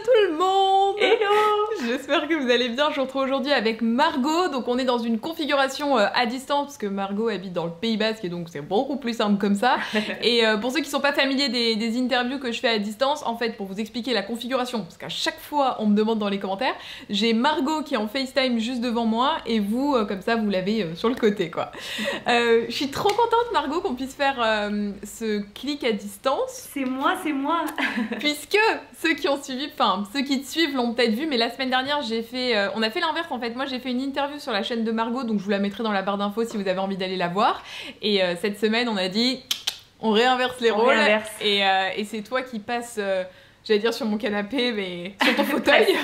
tout le monde! Hello! J'espère que vous allez bien. Je vous retrouve aujourd'hui avec Margot. Donc on est dans une configuration à distance parce que Margot habite dans le Pays Basque et donc c'est beaucoup plus simple comme ça. Et pour ceux qui sont pas familiers des interviews que je fais à distance, en fait pour vous expliquer la configuration, parce qu'à chaque fois on me demande dans les commentaires, j'ai Margot qui est en FaceTime juste devant moi et vous comme ça vous l'avez sur le côté quoi. Je suis trop contente Margot qu'on puisse faire ce clic à distance. C'est moi, c'est moi. Puisque ceux qui ont suivi, enfin ceux qui te suivent l'ont peut-être vu, mais la semaine dernière j'ai fait, on a fait l'inverse en fait. Moi j'ai fait une interview sur la chaîne de Margot, donc je vous la mettrai dans la barre d'infos si vous avez envie d'aller la voir. Et cette semaine on a dit, on réinverse les rôles. Réinverse. Et c'est toi qui passes, j'allais dire sur mon canapé, mais sur ton fauteuil.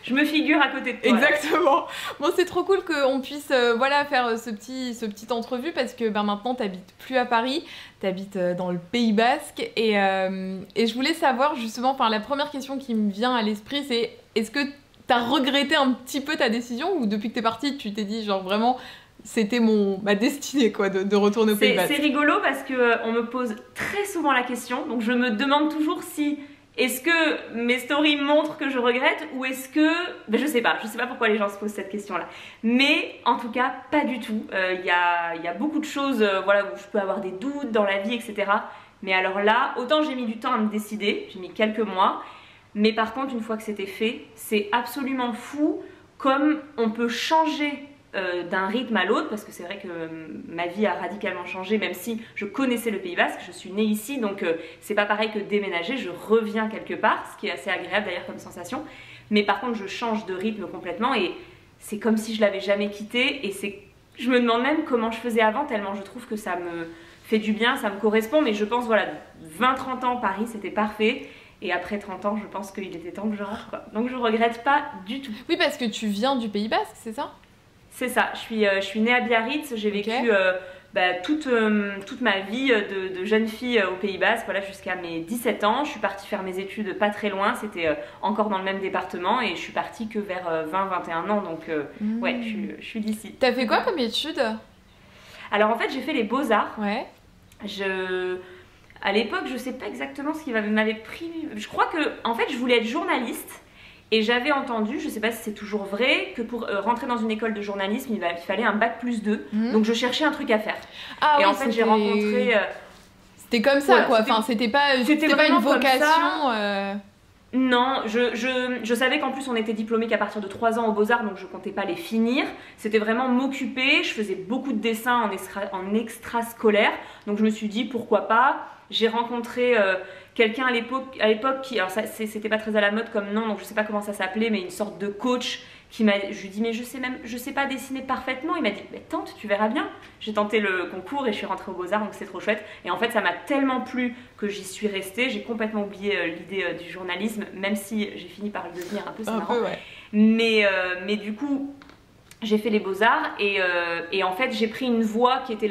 Je me figure à côté de toi. Exactement. Bon, c'est trop cool qu'on puisse voilà, faire ce petit entrevue parce que maintenant t'habites plus à Paris, t'habites dans le Pays Basque et je voulais savoir justement, la première question qui me vient à l'esprit c'est est-ce que t'as regretté un petit peu ta décision ou depuis que t'es partie tu t'es dit genre vraiment c'était ma destinée quoi de retourner au Pays Basque? C'est rigolo parce que on me pose très souvent la question, donc je me demande toujours si est-ce que mes stories montrent que je regrette ou est-ce que... je sais pas pourquoi les gens se posent cette question-là. Mais en tout cas, pas du tout. Il y a beaucoup de choses voilà, où je peux avoir des doutes dans la vie, etc. Mais alors là, autant j'ai mis du temps à me décider, j'ai mis quelques mois, mais par contre, une fois que c'était fait, c'est absolument fou comme on peut changer d'un rythme à l'autre, parce que c'est vrai que ma vie a radicalement changé, même si je connaissais le Pays Basque, je suis née ici, donc c'est pas pareil que déménager, je reviens quelque part, ce qui est assez agréable d'ailleurs comme sensation, mais par contre je change de rythme complètement et c'est comme si je l'avais jamais quitté et je me demande même comment je faisais avant, tellement je trouve que ça me fait du bien, ça me correspond, mais je pense voilà, 20-30 ans Paris c'était parfait. Et après 30 ans, je pense qu'il était temps que je rentre quoi. Donc je regrette pas du tout. Oui, parce que tu viens du Pays Basque, c'est ça? C'est ça, je suis née à Biarritz, j'ai vécu toute ma vie de jeune fille au Pays Basque, voilà, jusqu'à mes 17 ans. Je suis partie faire mes études pas très loin, c'était encore dans le même département et je suis partie que vers 20-21 ans, donc ouais, je suis d'ici. T'as fait quoi comme études? Alors en fait, j'ai fait les beaux-arts. Ouais. À l'époque, je sais pas exactement ce qui m'avait pris. Je crois que, en fait, je voulais être journaliste. Et j'avais entendu, je sais pas si c'est toujours vrai, que pour rentrer dans une école de journalisme, il fallait un bac+2. Donc je cherchais un truc à faire. Ah, et oui, en fait, j'ai rencontré... C'était comme ça, voilà, quoi. Enfin, c'était pas une vocation. Non, je savais qu'en plus on était diplômé qu'à partir de 3 ans aux Beaux-Arts, donc je comptais pas les finir. C'était vraiment m'occuper. Je faisais beaucoup de dessins en extrascolaire. Donc je me suis dit pourquoi pas. J'ai rencontré quelqu'un à l'époque qui, alors c'était pas très à la mode comme nom, donc je sais pas comment ça s'appelait, mais une sorte de coach je lui dis mais je sais pas dessiner parfaitement. Il m'a dit mais tente, tu verras bien. J'ai tenté le concours et je suis rentrée aux Beaux-Arts, donc c'est trop chouette. Et en fait ça m'a tellement plu que j'y suis restée. J'ai complètement oublié l'idée du journalisme, même si j'ai fini par le devenir un peu, c'est marrant. Ouais. Mais du coup j'ai fait les Beaux-Arts et en fait j'ai pris une voie qui était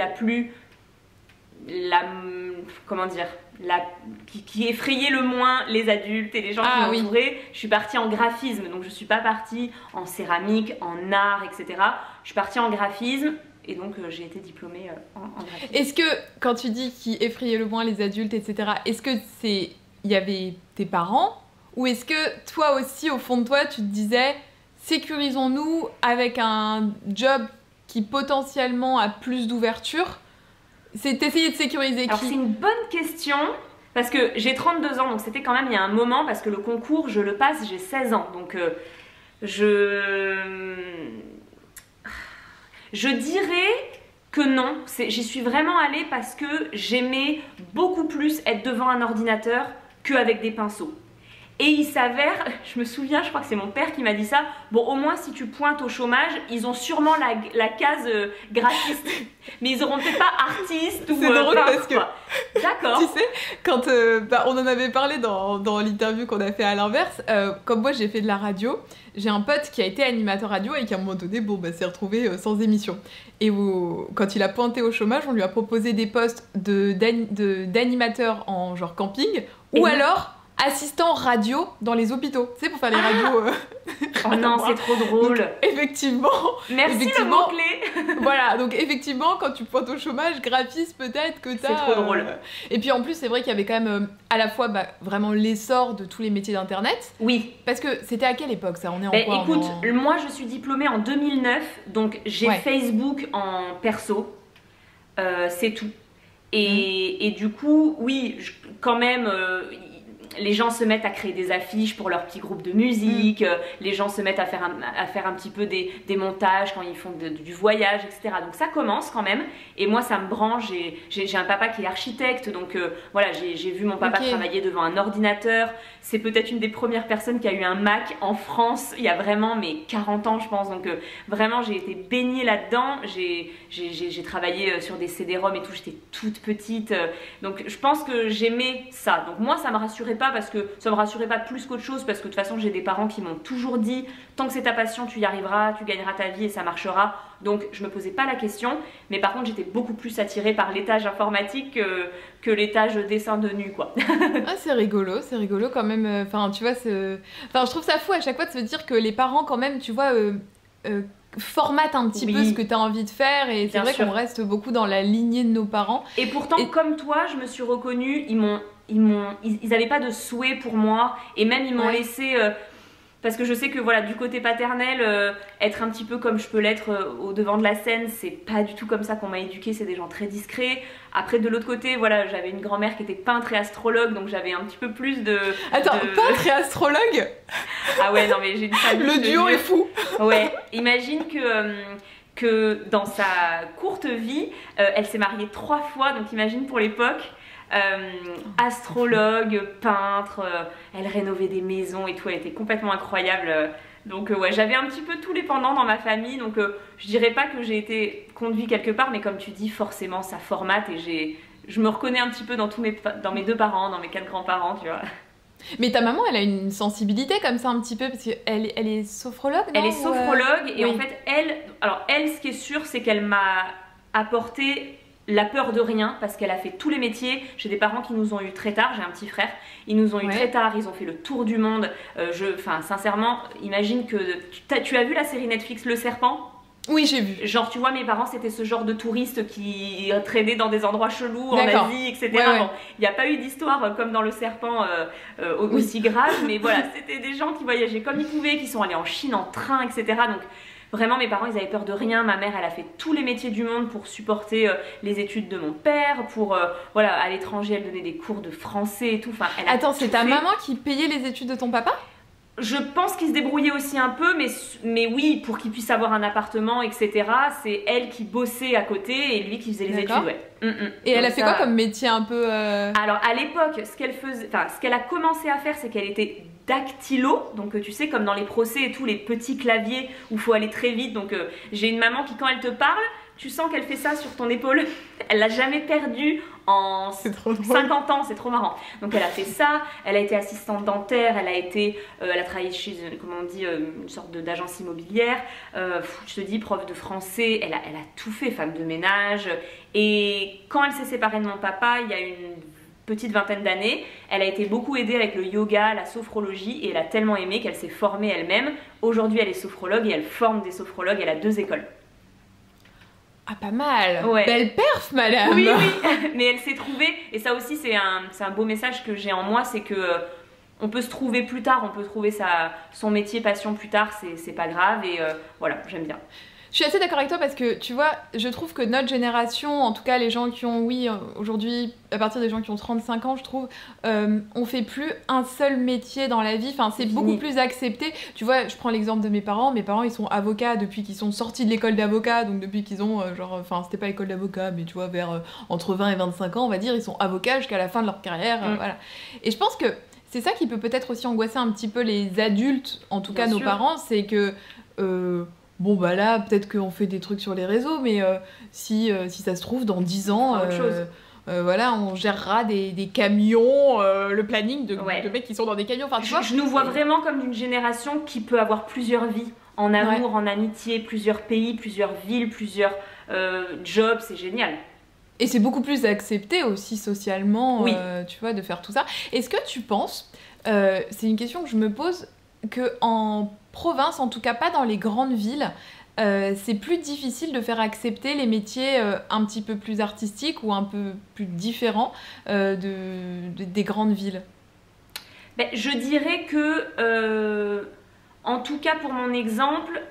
comment dire, qui effrayait le moins les adultes et les gens qui m'entouraient. Oui. Je suis partie en graphisme, donc je suis pas partie en céramique, en art, etc. Je suis partie en graphisme et donc j'ai été diplômée en graphisme. Est-ce que, quand tu dis qui effrayait le moins les adultes, etc., est-ce que il y avait tes parents ou est-ce que toi aussi, au fond de toi, tu te disais sécurisons-nous avec un job qui potentiellement a plus d'ouverture? C'est essayer de sécuriser qui? Alors c'est une bonne question parce que j'ai 32 ans, donc c'était quand même il y a un moment parce que le concours je le passe, j'ai 16 ans, donc je dirais que non, j'y suis vraiment allée parce que j'aimais beaucoup plus être devant un ordinateur qu'avec des pinceaux. Et il s'avère, je me souviens, je crois que c'est mon père qui m'a dit ça, bon au moins si tu pointes au chômage, ils ont sûrement la case graphiste, mais ils auront peut-être pas artiste ou... C'est drôle parce que... D'accord. Tu sais, quand on en avait parlé dans l'interview qu'on a fait à l'inverse, comme moi j'ai fait de la radio, j'ai un pote qui a été animateur radio et qui à un moment donné, s'est retrouvé sans émission. Et quand il a pointé au chômage, on lui a proposé des postes d'animateur en genre camping, ou alors assistant radio dans les hôpitaux, tu sais, pour faire les radios. Oh non, c'est trop drôle. Donc, effectivement. Merci le mot-clé. Voilà, donc effectivement, quand tu pointes au chômage, graphiste peut-être que t'as... C'est trop drôle. Et puis en plus, c'est vrai qu'il y avait quand même à la fois vraiment l'essor de tous les métiers d'internet. Oui. Parce que c'était à quelle époque ça? On est en quoi? Écoute, moi je suis diplômée en 2009, donc j'ai Facebook en perso, c'est tout. Et du coup, oui, quand même, les gens se mettent à créer des affiches pour leur petit groupe de musique, les gens se mettent à faire un petit peu des montages quand ils font du voyage, etc. Donc ça commence quand même, et moi ça me branche, j'ai un papa qui est architecte, donc voilà, j'ai vu mon papa travailler devant un ordinateur. C'est peut-être une des premières personnes qui a eu un Mac en France, il y a vraiment 40 ans je pense, donc vraiment j'ai été baignée là-dedans, j'ai travaillé sur des CD-ROM et tout, j'étais toute petite, donc je pense que j'aimais ça. Donc moi ça me rassurait pas, parce que ça me rassurait pas plus qu'autre chose, parce que de toute façon j'ai des parents qui m'ont toujours dit tant que c'est ta passion tu y arriveras, tu gagneras ta vie et ça marchera, donc je me posais pas la question. Mais par contre j'étais beaucoup plus attirée par l'étage informatique que l'étage dessin de nu quoi. Ah, c'est rigolo quand même, enfin tu vois, enfin je trouve ça fou à chaque fois de se dire que les parents quand même, tu vois, formatent un petit peu ce que tu as envie de faire, et c'est vrai qu'on reste beaucoup dans la lignée de nos parents. Et pourtant comme toi je me suis reconnue, ils avaient pas de souhait pour moi, et même ils m'ont laissé parce que je sais que voilà, du côté paternel, être un petit peu comme je peux l'être au devant de la scène, c'est pas du tout comme ça qu'on m'a éduquée, c'est des gens très discrets. Après de l'autre côté, voilà, j'avais une grand-mère qui était peintre et astrologue, donc j'avais un petit peu plus de... Attends, peintre et astrologue? Ah ouais, non mais j'ai une famille... Le duo est fou. Ouais, imagine que dans sa courte vie, elle s'est mariée 3 fois, donc imagine pour l'époque... astrologue, peintre, elle rénovait des maisons et tout, elle était complètement incroyable. Donc ouais, j'avais un petit peu tous les pendants dans ma famille, donc je dirais pas que j'ai été conduite quelque part, mais comme tu dis, forcément ça formate, et je me reconnais un petit peu dans dans mes 2 parents, dans mes 4 grands-parents, tu vois. Mais ta maman, elle a une sensibilité comme ça un petit peu, parce qu'elle est sophrologue, non? Elle est sophrologue, et en fait, elle, ce qui est sûr, c'est qu'elle m'a apporté la peur de rien, parce qu'elle a fait tous les métiers. J'ai des parents qui nous ont eu très tard, j'ai un petit frère, ils nous ont eu très tard, ils ont fait le tour du monde. Enfin, sincèrement, imagine que... Tu as vu la série Netflix Le Serpent? Oui, j'ai vu. Genre, tu vois, mes parents, c'était ce genre de touristes qui traînaient dans des endroits chelous en Asie, etc. Bon, il n'y a pas eu d'histoire comme dans Le Serpent aussi grave, mais voilà, c'était des gens qui voyageaient comme ils pouvaient, qui sont allés en Chine en train, etc. Donc, vraiment, mes parents, ils avaient peur de rien. Ma mère, elle a fait tous les métiers du monde pour supporter les études de mon père, pour, voilà, à l'étranger, elle donnait des cours de français et tout. Enfin, attends, c'est ta maman qui payait les études de ton papa? Je pense qu'il se débrouillait aussi un peu, mais oui, pour qu'il puisse avoir un appartement, etc. C'est elle qui bossait à côté et lui qui faisait les études, ouais. Et elle a fait quoi comme métier un peu Alors, à l'époque, ce qu'elle a commencé à faire, c'est qu'elle était dactylo, donc tu sais, comme dans les procès et tout, les petits claviers où il faut aller très vite. Donc j'ai une maman qui, quand elle te parle, tu sens qu'elle fait ça sur ton épaule. Elle l'a jamais perdu en 50 ans, c'est trop marrant. Donc elle a fait ça, elle a été assistante dentaire, elle a travaillé chez, comment on dit, une sorte d'agence immobilière, je te dis, prof de français, elle a tout fait, femme de ménage. Et quand elle s'est séparée de mon papa, il y a une petite vingtaine d'années, elle a été beaucoup aidée avec le yoga, la sophrologie, et elle a tellement aimé qu'elle s'est formée elle-même. Aujourd'hui, elle est sophrologue et elle forme des sophrologues, elle a 2 écoles. Ah, pas mal. Ouais. Belle perf, madame. Oui, oui. Mais elle s'est trouvée, et ça aussi c'est un beau message que j'ai en moi, c'est que on peut se trouver plus tard, on peut trouver son métier, passion plus tard, c'est pas grave, et voilà, j'aime bien. Je suis assez d'accord avec toi, parce que tu vois, je trouve que notre génération, en tout cas les gens qui ont, aujourd'hui, à partir des gens qui ont 35 ans, je trouve, on fait plus un seul métier dans la vie, enfin c'est beaucoup plus accepté. Tu vois, je prends l'exemple de mes parents ils sont avocats depuis qu'ils sont sortis de l'école d'avocat, donc depuis qu'ils ont, enfin c'était pas l'école d'avocat, mais tu vois, vers entre 20 et 25 ans, on va dire, ils sont avocats jusqu'à la fin de leur carrière, voilà. Et je pense que c'est ça qui peut peut-être aussi angoisser un petit peu les adultes, en tout cas nos parents, c'est que... bon bah là, peut-être qu'on fait des trucs sur les réseaux, mais si ça se trouve, dans 10 ans, voilà, on gérera des camions, le planning de mecs qui sont dans des camions. Enfin, tu vois, je nous vois vraiment comme d'une génération qui peut avoir plusieurs vies, en amour, en amitié, plusieurs pays, plusieurs villes, plusieurs jobs, c'est génial. Et c'est beaucoup plus accepté aussi socialement, tu vois, de faire tout ça. Est-ce que tu penses c'est une question que je me pose, que en province, en tout cas pas dans les grandes villes, c'est plus difficile de faire accepter les métiers un petit peu plus artistiques ou un peu plus différents des grandes villes. Ben, je dirais que, en tout cas pour mon exemple,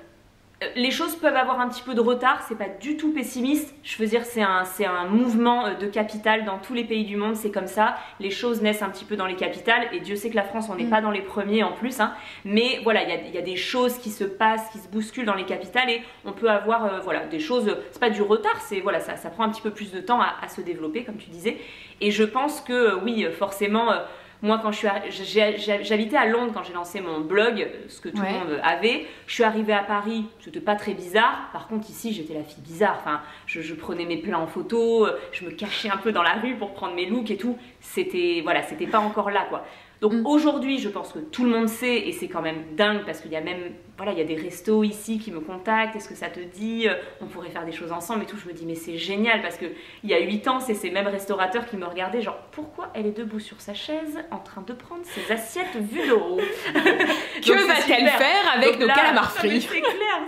les choses peuvent avoir un petit peu de retard, c'est pas du tout pessimiste. Je veux dire, c'est un mouvement de capital dans tous les pays du monde, c'est comme ça. Les choses naissent un petit peu dans les capitales, et Dieu sait que la France, on n'est pas dans les premiers en plus. Hein. Mais voilà, il y a des choses qui se passent, qui se bousculent dans les capitales, et on peut avoir voilà, des choses, c'est pas du retard, c'est voilà, ça prend un petit peu plus de temps à se développer, comme tu disais. Et je pense que oui, forcément. Moi, quand j'habitais à Londres quand j'ai lancé mon blog, ce que tout le monde avait. Je suis arrivée à Paris, c'était pas très bizarre. Par contre, ici, j'étais la fille bizarre. Enfin, je prenais mes plats en photo, je me cachais un peu dans la rue pour prendre mes looks et tout. C'était pas encore là, quoi. Donc aujourd'hui, je pense que tout le monde sait, et c'est quand même dingue parce qu'il y a même, voilà, il y a des restos ici qui me contactent. Est-ce que ça te dit, on pourrait faire des choses ensemble et tout. Je me dis mais c'est génial parce que il y a 8 ans, c'est ces mêmes restaurateurs qui me regardaient genre pourquoi elle est debout sur sa chaise en train de prendre ses assiettes vues de haut. Que va-t-elle faire avec nos calamars frits?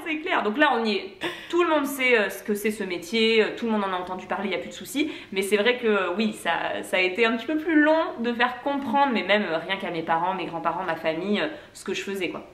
C'est clair. Donc là, on y est. Tout le monde sait ce que c'est ce métier, tout le monde en a entendu parler, il n'y a plus de soucis. Mais c'est vrai que oui, ça a été un petit peu plus long de faire comprendre, mais même rien qu'à mes parents, mes grands-parents, ma famille, ce que je faisais, quoi.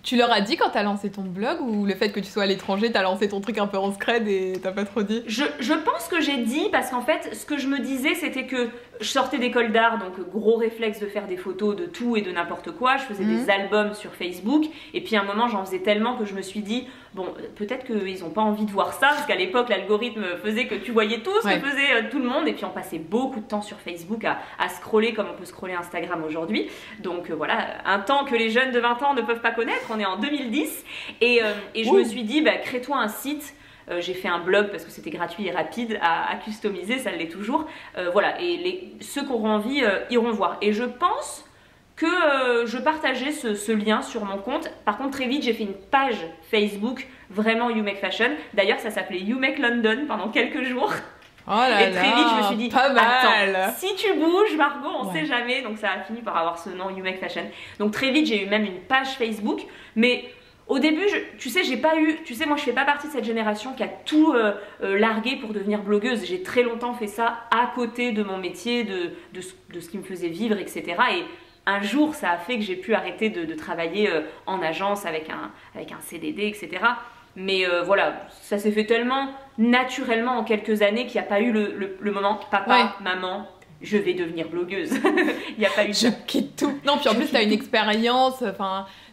Tu leur as dit quand t'as lancé ton blog, ou le fait que tu sois à l'étranger, t'as lancé ton truc un peu en scred et t'as pas trop dit? Je pense que j'ai dit, parce qu'en fait, ce que je me disais, c'était que je sortais d'école d'art, donc gros réflexe de faire des photos de tout et de n'importe quoi. Je faisais des albums sur Facebook, et puis à un moment, j'en faisais tellement que je me suis dit, bon, peut-être qu'ils n'ont pas envie de voir ça, parce qu'à l'époque, l'algorithme faisait que tu voyais tout ce que faisait tout le monde, et puis on passait beaucoup de temps sur Facebook à scroller comme on peut scroller Instagram aujourd'hui. Donc voilà, un temps que les jeunes de 20 ans ne peuvent pas connaître, on est en 2010, et je me suis dit, bah, crée-toi un site. J'ai fait un blog parce que c'était gratuit et rapide à customiser, ça l'est toujours. Voilà, et ceux qui auront envie iront voir. Et je pense que je partageais ce lien sur mon compte. Par contre, très vite, j'ai fait une page Facebook, vraiment You Make Fashion. D'ailleurs, ça s'appelait You Make London pendant quelques jours. Oh là et très vite, je me suis dit, pas mal. Attends, si tu bouges, Margot, on sait jamais. Donc ça a fini par avoir ce nom, You Make Fashion. Donc très vite, j'ai eu même une page Facebook. Mais au début, tu sais, moi je fais pas partie de cette génération qui a tout largué pour devenir blogueuse. J'ai très longtemps fait ça à côté de mon métier, de ce qui me faisait vivre, etc. Et un jour, ça a fait que j'ai pu arrêter de travailler en agence avec un CDD, etc. Mais voilà, ça s'est fait tellement naturellement en quelques années qu'il n'y a pas eu le moment papa, maman, je vais devenir blogueuse. Il n'y a pas eu je quitte tout. Non, puis en plus, tu as une expérience,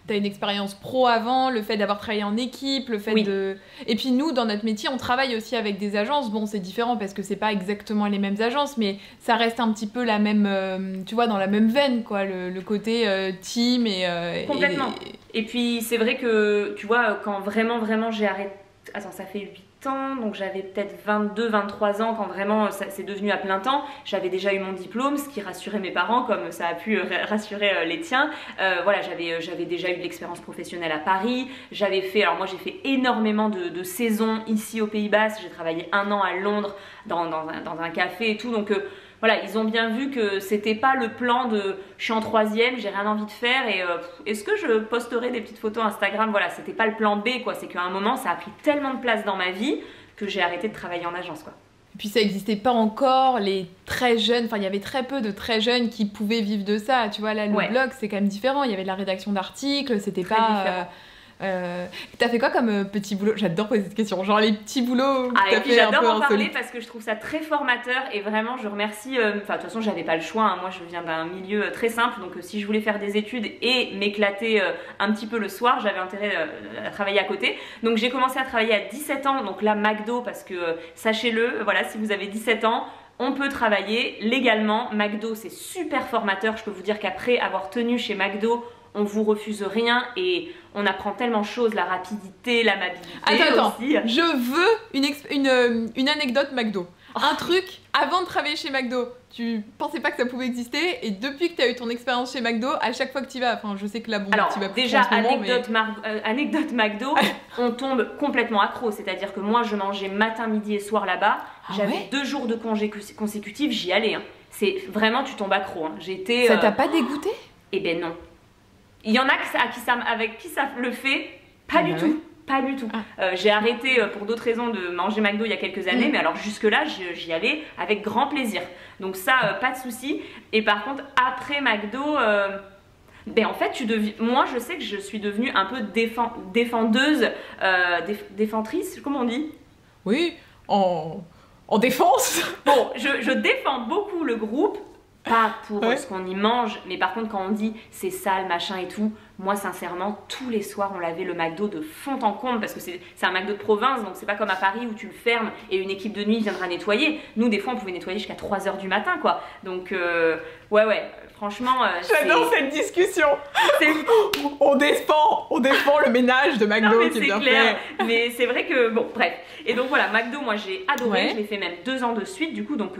t'as une expérience pro avant, le fait d'avoir travaillé en équipe, le fait de... Et puis nous, dans notre métier, on travaille aussi avec des agences. Bon, c'est différent parce que c'est pas exactement les mêmes agences, mais ça reste un petit peu la même, tu vois, dans la même veine, quoi, le côté team et... Complètement. Et puis, c'est vrai que, tu vois, quand vraiment j'ai arrêté... Attends, ça fait 8 ans, donc j'avais peut-être 22, 23 ans quand vraiment c'est devenu à plein temps. J'avais déjà eu mon diplôme, ce qui rassurait mes parents comme ça a pu rassurer les tiens. Voilà, j'avais déjà eu de l'expérience professionnelle à Paris. Alors moi j'ai fait énormément de saisons ici au Pays Basque. J'ai travaillé 1 an à Londres dans un café et tout, donc... Voilà, ils ont bien vu que c'était pas le plan de je suis en 3e, j'ai rien envie de faire et est-ce que je posterai des petites photos Instagram? Voilà, c'était pas le plan B, quoi. C'est qu'à un moment, ça a pris tellement de place dans ma vie que j'ai arrêté de travailler en agence, quoi. Et puis ça n'existait pas encore, les très jeunes, enfin il y avait très peu de très jeunes qui pouvaient vivre de ça. Tu vois, là, le blog, c'est quand même différent. Il y avait de la rédaction d'articles, c'était très pas... différent. T'as fait quoi comme petit boulot? J'adore poser cette question, genre les petits boulots que t'as fait un peu j'adore en parler insolite. parce que je trouve ça très formateur et vraiment je remercie, de toute façon j'avais pas le choix, hein. Moi je viens d'un milieu très simple, donc si je voulais faire des études et m'éclater un petit peu le soir, j'avais intérêt à travailler à côté. Donc j'ai commencé à travailler à 17 ans, donc là McDo, parce que sachez-le, voilà, si vous avez 17 ans, on peut travailler légalement. McDo, c'est super formateur. Je peux vous dire qu'après avoir tenu chez McDo, on vous refuse rien et on apprend tellement de choses, la rapidité, l'amabilité. Attends, aussi. Je veux une anecdote McDo. Un truc, avant de travailler chez McDo, tu pensais pas que ça pouvait exister et depuis que tu as eu ton expérience chez McDo, à chaque fois que tu y vas, enfin je sais que là bon, tu vas plus déjà, en ce moment, anecdote McDo, on tombe complètement accro, c'est-à-dire que moi je mangeais matin, midi et soir là-bas, j'avais 2 jours de congé consécutifs, j'y allais, hein. C'est vraiment, tu tombes accro, hein. Ça t'a pas dégoûté? Eh ben non. Il y en a avec qui ça le fait, pas du tout. Pas du tout. J'ai arrêté pour d'autres raisons de manger McDo il y a quelques années, mais alors jusque-là, j'y allais avec grand plaisir. Donc ça, pas de souci. Et par contre, après McDo, ben en fait, moi je sais que je suis devenue un peu défendeuse, défentrice, comment on dit? Oui, en défense. Bon, je défends beaucoup le groupe. Pas pour ce qu'on y mange, mais par contre quand on dit c'est sale, machin et tout, moi sincèrement, tous les soirs on lavait le McDo de fond en comble parce que c'est un McDo de province, donc c'est pas comme à Paris où tu le fermes et une équipe de nuit viendra nettoyer. Nous des fois on pouvait nettoyer jusqu'à 3 h du matin quoi. Donc ouais, franchement... J'adore cette discussion. On défend le ménage de McDo qui est bien clair. fait. Mais c'est vrai que, bon, bref. Et donc voilà, McDo, moi j'ai adoré. Je l'ai fait même 2 ans de suite, du coup, donc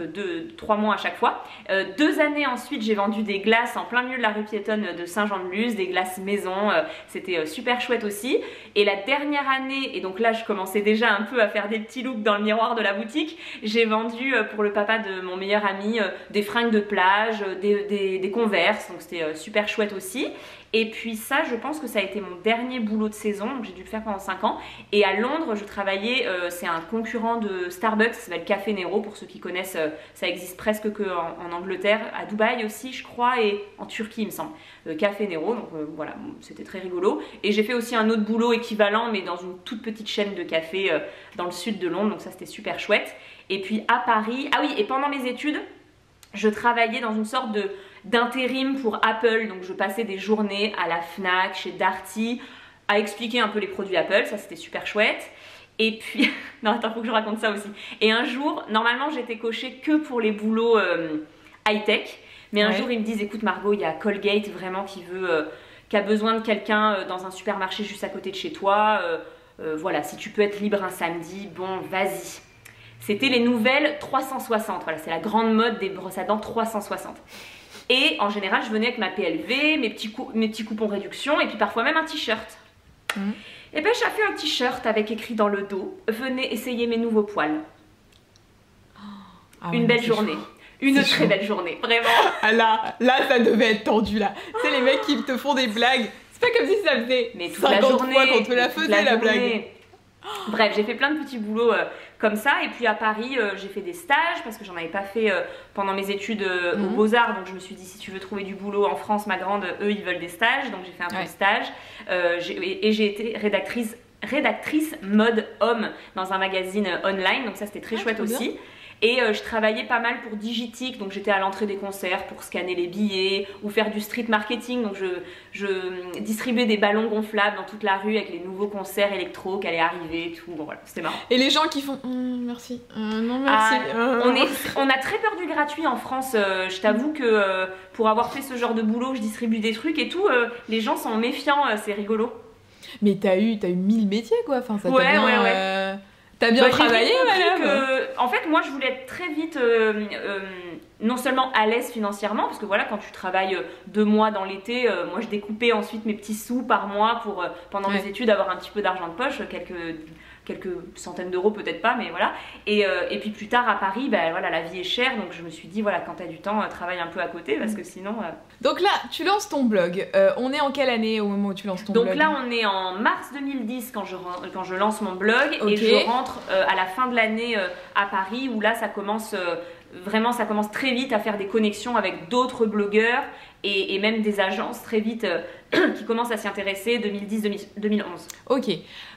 3 mois à chaque fois. 2 années ensuite, j'ai vendu des glaces en plein milieu de la rue piétonne de Saint-Jean-de-Luz, des glaces maison. C'était super chouette aussi. Et la dernière année, et donc là, je commençais déjà un peu à faire des petits looks dans le miroir de la boutique, j'ai vendu pour le papa de mon meilleur ami des fringues de plage, des Converse, donc c'était super chouette aussi. Et puis ça, je pense que ça a été mon dernier boulot de saison, donc j'ai dû le faire pendant 5 ans. Et à Londres, je travaillais, c'est un concurrent de Starbucks, ça s'appelle Café Nero, pour ceux qui connaissent, ça existe presque qu'en Angleterre, à Dubaï aussi je crois, et en Turquie il me semble. Café Nero, donc voilà, c'était très rigolo. Et j'ai fait aussi un autre boulot équivalent, mais dans une toute petite chaîne de café dans le sud de Londres, donc ça c'était super chouette. Et puis à Paris, ah oui, et pendant mes études, je travaillais dans une sorte d'intérim pour Apple, donc je passais des journées à la Fnac, chez Darty, à expliquer un peu les produits Apple, ça c'était super chouette. Et puis, non attends, faut que je raconte ça aussi. Et un jour, normalement j'étais cochée que pour les boulots high-tech, mais un jour ils me disent, écoute Margot, il y a Colgate vraiment qui a besoin de quelqu'un dans un supermarché juste à côté de chez toi, voilà, si tu peux être libre un samedi, bon vas-y. C'était les nouvelles 360, voilà, c'est la grande mode des brosses à dents 360. Et en général, je venais avec ma PLV, mes petits coupons réduction et puis parfois même un t-shirt. Et ben j'ai fait un t-shirt avec écrit dans le dos, venez essayer mes nouveaux poils. Une belle journée. Une très belle journée, vraiment. Ah là, ça devait être tendu là. Tu sais, les mecs qui te font des blagues, c'est pas comme si ça faisait mais toute la journée, fois qu'on te la faisait la blague. Bref, j'ai fait plein de petits boulots comme ça. Et puis à Paris, j'ai fait des stages parce que j'en avais pas fait pendant mes études aux Beaux-Arts. Donc je me suis dit, si tu veux trouver du boulot en France, ma grande, eux, ils veulent des stages. Donc j'ai fait un peu de stage. Et j'ai été rédactrice mode homme dans un magazine online. Donc ça, c'était très chouette aussi. Bien. Et je travaillais pas mal pour Digitic, donc j'étais à l'entrée des concerts pour scanner les billets ou faire du street marketing. Donc je distribuais des ballons gonflables dans toute la rue avec les nouveaux concerts électro qui allaient arriver et tout. Bon voilà, c'était marrant. Et les gens qui font merci, non merci. On a très peur du gratuit en France. Je t'avoue que pour avoir fait ce genre de boulot, je distribue des trucs et tout, les gens sont méfiants, c'est rigolo. Mais t'as eu 1000 métiers quoi, enfin ça t'a bien... ouais. T'as bien travaillé, en fait, moi, je voulais être très vite, non seulement à l'aise financièrement, parce que voilà, quand tu travailles 2 mois dans l'été, moi, je découpais ensuite mes petits sous par mois pour, pendant mes études, avoir un petit peu d'argent de poche, quelques centaines d'euros, peut-être pas, mais voilà. Et puis plus tard, à Paris, ben, voilà, la vie est chère, donc je me suis dit, voilà, quand t'as du temps, travaille un peu à côté, parce que sinon... Donc là, tu lances ton blog. On est en quelle année au moment où tu lances ton blog? Donc là, on est en mars 2010 quand je lance mon blog, et je rentre à la fin de l'année à Paris, où là, ça commence... Vraiment, ça commence très vite à faire des connexions avec d'autres blogueurs et même des agences très vite qui commencent à s'y intéresser, 2010-2011. Ok.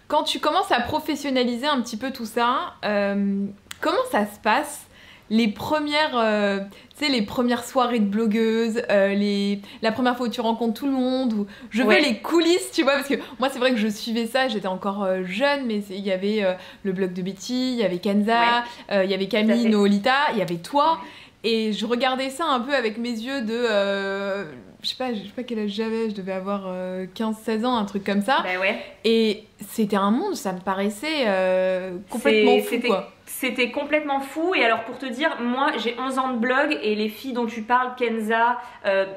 Quand tu commences à professionnaliser un petit peu tout ça, comment ça se passe les premières, les premières soirées de blogueuses, la première fois où tu rencontres tout le monde, où je veux les coulisses, tu vois, parce que moi c'est vrai que je suivais ça, j'étais encore jeune, mais il y avait le blog de Betty, il y avait Kenza, il y avait Camille, Noolita, il y avait toi, et je regardais ça un peu avec mes yeux de... je sais pas quel âge j'avais, je devais avoir 15-16 ans, un truc comme ça. Bah ouais. Et c'était un monde, ça me paraissait complètement fou, quoi. C'était complètement fou. Et alors pour te dire, moi j'ai 11 ans de blog et les filles dont tu parles, Kenza,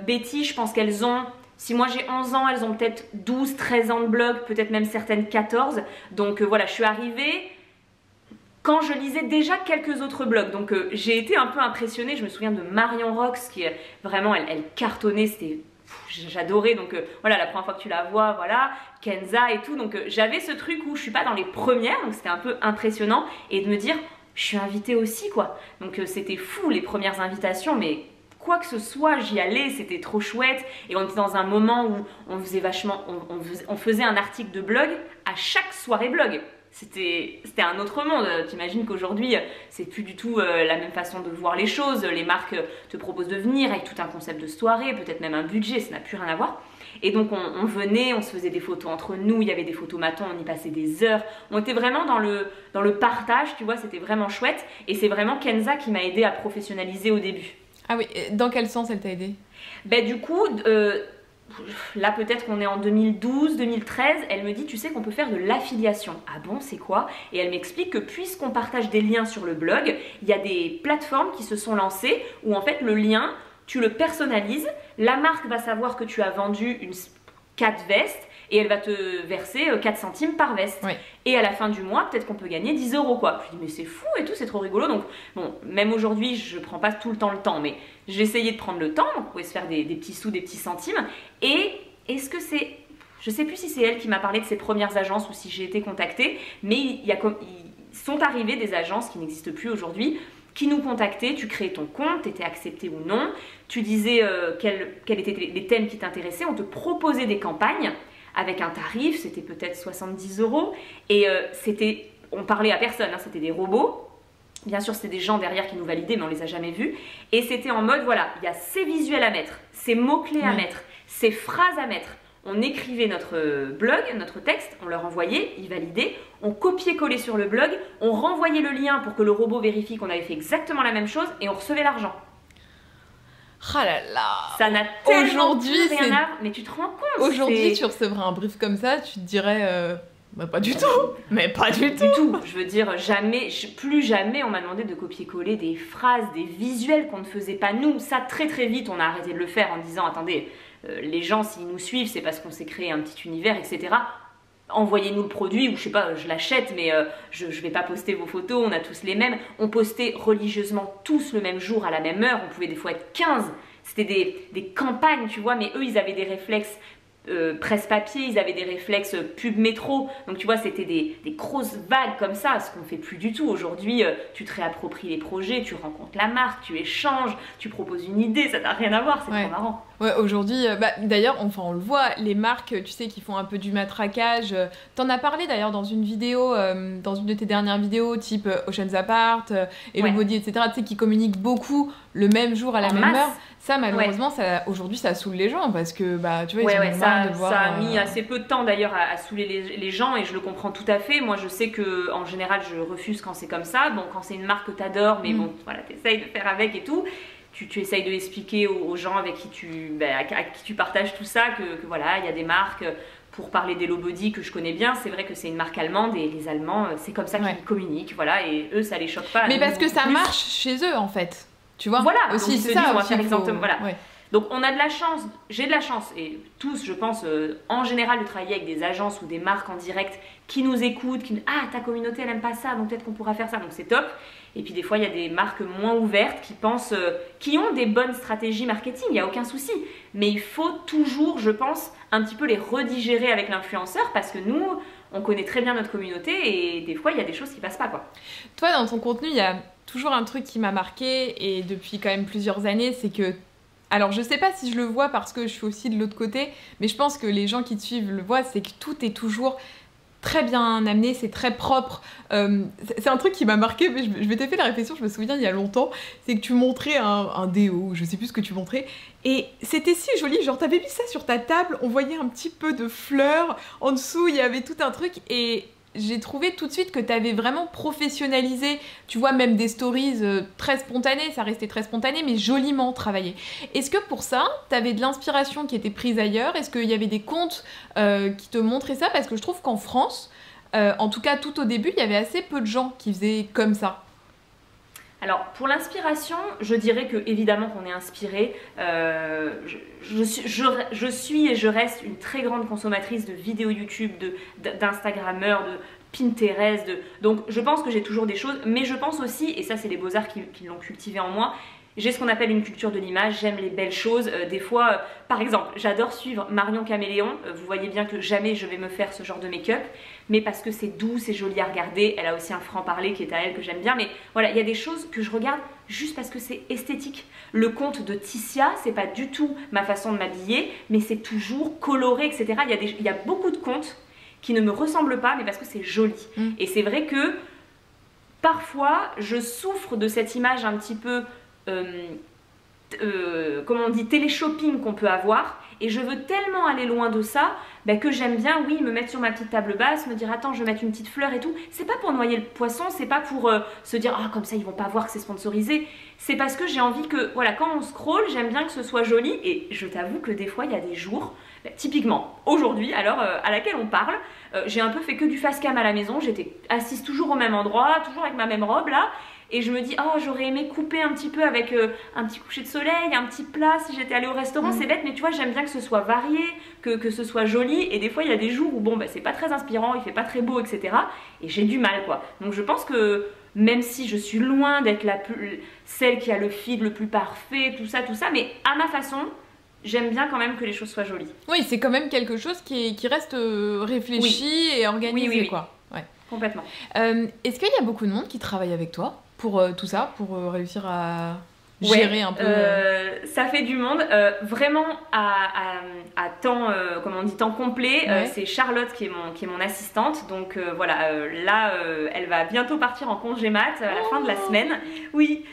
Betty, je pense qu'elles ont... Si moi j'ai 11 ans, elles ont peut-être 12, 13 ans de blog, peut-être même certaines 14. Donc voilà, je suis arrivée... quand je lisais déjà quelques autres blogs. Donc j'ai été un peu impressionnée. Je me souviens de Marion Rox qui vraiment, elle cartonnait, j'adorais. Donc voilà, la première fois que tu la vois, voilà, Kenza et tout. Donc j'avais ce truc où je suis pas dans les premières, donc c'était un peu impressionnant. Et de me dire, je suis invitée aussi, quoi. Donc c'était fou les premières invitations, mais quoi que ce soit, j'y allais, c'était trop chouette. Et on était dans un moment où on faisait vachement, on faisait un article de blog à chaque soirée blog. C'était un autre monde. T'imagines qu'aujourd'hui, c'est plus du tout la même façon de voir les choses. Les marques te proposent de venir avec tout un concept de soirée, peut-être même un budget, ça n'a plus rien à voir. Et donc on venait, on se faisait des photos entre nous, il y avait des photomatons, on y passait des heures. On était vraiment dans le partage, tu vois, c'était vraiment chouette. Et c'est vraiment Kenza qui m'a aidée à professionnaliser au début. Ah oui, dans quel sens elle t'a aidée? Ben du coup, là peut-être qu'on est en 2012, 2013, elle me dit, tu sais qu'on peut faire de l'affiliation. Ah bon, c'est quoi? Et elle m'explique que puisqu'on partage des liens sur le blog, il y a des plateformes qui se sont lancées où en fait le lien, tu le personnalises, la marque va savoir que tu as vendu 4 vestes et elle va te verser 4 centimes par veste. Oui. Et à la fin du mois, peut-être qu'on peut gagner 10 euros, quoi. Je dis, mais c'est fou et tout, c'est trop rigolo. Donc, bon, même aujourd'hui, je prends pas tout le temps, mais j'ai essayé de prendre le temps. Donc, on pouvait se faire des petits sous, des petits centimes. Et est-ce que c'est... Je sais plus si c'est elle qui m'a parlé de ses premières agences ou si j'ai été contactée, mais ils sont arrivés des agences qui n'existent plus aujourd'hui, qui nous contactaient, tu créais ton compte, tu étais accepté ou non, tu disais quels étaient les thèmes qui t'intéressaient, on te proposait des campagnes avec un tarif, c'était peut-être 70 euros, et on parlait à personne, hein, c'était des robots. Bien sûr, c'était des gens derrière qui nous validaient, mais on les a jamais vus. Et c'était en mode, voilà, il y a ces visuels à mettre, ces mots-clés à mettre, ces phrases à mettre. On écrivait notre blog, notre texte, on leur envoyait, ils validaient, on copiait-collait sur le blog, on renvoyait le lien pour que le robot vérifie qu'on avait fait exactement la même chose et on recevait l'argent. Ah là là. Ça n'a tellement aujourd'hui, plus rien à... Mais tu te rends compte? Aujourd'hui, tu recevrais un brief comme ça, tu te dirais... Bah pas du tout, mais pas du tout. Je veux dire, plus jamais on m'a demandé de copier-coller des phrases, des visuels qu'on ne faisait pas nous. Ça, très très vite, on a arrêté de le faire en disant, attendez, les gens, s'ils nous suivent, c'est parce qu'on s'est créé un petit univers, etc. Envoyez-nous le produit, ou je sais pas, je l'achète, mais je vais pas poster vos photos, on a tous les mêmes. On postait religieusement tous le même jour, à la même heure, on pouvait des fois être 15. C'était des campagnes, tu vois, mais eux, ils avaient des réflexes presse-papier, ils avaient des réflexes pub métro, donc tu vois, c'était des grosses vagues comme ça, ce qu'on ne fait plus du tout. Aujourd'hui, tu te réappropries les projets, tu rencontres la marque, tu échanges, tu proposes une idée, ça n'a rien à voir, c'est trop marrant. Ouais, aujourd'hui, d'ailleurs, enfin, on le voit, les marques, tu sais, qui font un peu du matraquage. T'en as parlé d'ailleurs dans une vidéo, dans une de tes dernières vidéos, type Oceans Apart, Hello Body, etc., tu sais, qui communiquent beaucoup le même jour à la même heure. Ça, malheureusement, aujourd'hui, ça saoule les gens parce que, tu vois, ils ont marre de voir... Ça a mis assez peu de temps d'ailleurs à saouler les gens et je le comprends tout à fait. Moi, je sais que en général, je refuse quand c'est comme ça. Bon, quand c'est une marque que t'adores, mais bon, voilà, t'essayes de faire avec et tout. Tu essayes de expliquer aux gens avec qui à qui tu partages tout ça que voilà, il y a des marques... Pour parler d'Hello Body que je connais bien, c'est vrai que c'est une marque allemande et les Allemands, c'est comme ça qu'ils communiquent, voilà, et eux, ça les choque pas. Mais parce que ça marche chez eux, en fait. Tu vois, voilà, aussi, c'est ça, on va faire exactement, voilà. Ouais. Donc on a de la chance, j'ai de la chance, et tous, je pense, en général, de travailler avec des agences ou des marques en direct qui nous écoutent, ta communauté, elle aime pas ça, donc peut-être qu'on pourra faire ça, donc c'est top. Et puis des fois, il y a des marques moins ouvertes qui pensent, qui ont des bonnes stratégies marketing, il n'y a aucun souci. Mais il faut toujours, je pense, un petit peu les redigérer avec l'influenceur parce que nous, on connaît très bien notre communauté et des fois, il y a des choses qui passent pas, quoi. Toi, dans ton contenu, il y a toujours un truc qui m'a marqué et depuis quand même plusieurs années, c'est que... Alors, je sais pas si je le vois parce que je suis aussi de l'autre côté, mais je pense que les gens qui te suivent le voient, c'est que tout est toujours... très bien amené, c'est très propre. C'est un truc qui m'a marqué, mais je m'étais fait la réflexion, je me souviens il y a longtemps, c'est que tu montrais un déo, je sais plus ce que tu montrais, et c'était si joli, genre t'avais mis ça sur ta table, on voyait un petit peu de fleurs, en dessous il y avait tout un truc, et j'ai trouvé tout de suite que t'avais vraiment professionnalisé, tu vois, même des stories très spontanées, ça restait très spontané, mais joliment travaillé. Est-ce que pour ça, t'avais de l'inspiration qui était prise ailleurs? Est-ce qu'il y avait des comptes qui te montraient ça? Parce que je trouve qu'en France, en tout cas tout au début, il y avait assez peu de gens qui faisaient comme ça. Alors, pour l'inspiration, je dirais que évidemment qu'on est inspiré. Je suis et je reste une très grande consommatrice de vidéos YouTube, d'Instagrammeurs, de Pinterest. Donc, je pense que j'ai toujours des choses, mais je pense aussi, et ça c'est les beaux-arts qui l'ont cultivé en moi, J'ai ce qu'on appelle une culture de l'image, j'aime les belles choses. Des fois, par exemple, j'adore suivre Marion Caméléon. Vous voyez bien que jamais je vais me faire ce genre de make-up, mais parce que c'est doux, c'est joli à regarder. Elle a aussi un franc-parler qui est à elle que j'aime bien. Mais voilà, il y a des choses que je regarde juste parce que c'est esthétique. Le conte de Ticia, c'est pas du tout ma façon de m'habiller, mais c'est toujours coloré, etc. Il y a beaucoup de contes qui ne me ressemblent pas, mais parce que c'est joli. Et c'est vrai que parfois, je souffre de cette image un petit peu... comment on dit, télé-shopping qu'on peut avoir, et je veux tellement aller loin de ça que j'aime bien, oui, me mettre sur ma petite table basse, me dire attends, je vais mettre une petite fleur et tout. C'est pas pour noyer le poisson, c'est pas pour se dire ah, comme ça ils vont pas voir que c'est sponsorisé. C'est parce que j'ai envie que, voilà, quand on scrolle, j'aime bien que ce soit joli, et je t'avoue que des fois il y a des jours, typiquement aujourd'hui, à l'heure à laquelle on parle, j'ai un peu fait que du face cam à la maison, j'étais assise toujours au même endroit, toujours avec ma même robe là. Et je me dis, oh, j'aurais aimé couper un petit peu avec un petit coucher de soleil, un petit plat si j'étais allée au restaurant. C'est bête, mais tu vois, j'aime bien que ce soit varié, que ce soit joli. Et des fois, il y a des jours où, bon, c'est pas très inspirant, il fait pas très beau, etc. Et j'ai du mal, quoi. Donc je pense que même si je suis loin d'être celle qui a le feed le plus parfait, tout ça, mais à ma façon, j'aime bien quand même que les choses soient jolies. Oui, c'est quand même quelque chose qui reste réfléchi et organisé, quoi. Ouais. Complètement. Est-ce qu'il y a beaucoup de monde qui travaille avec toi pour tout ça, pour réussir à gérer un peu ça fait du monde. Vraiment à temps, comment on dit, temps complet. C'est Charlotte qui est mon assistante. Donc voilà, là, elle va bientôt partir en congé mat à la fin de la semaine. Oui,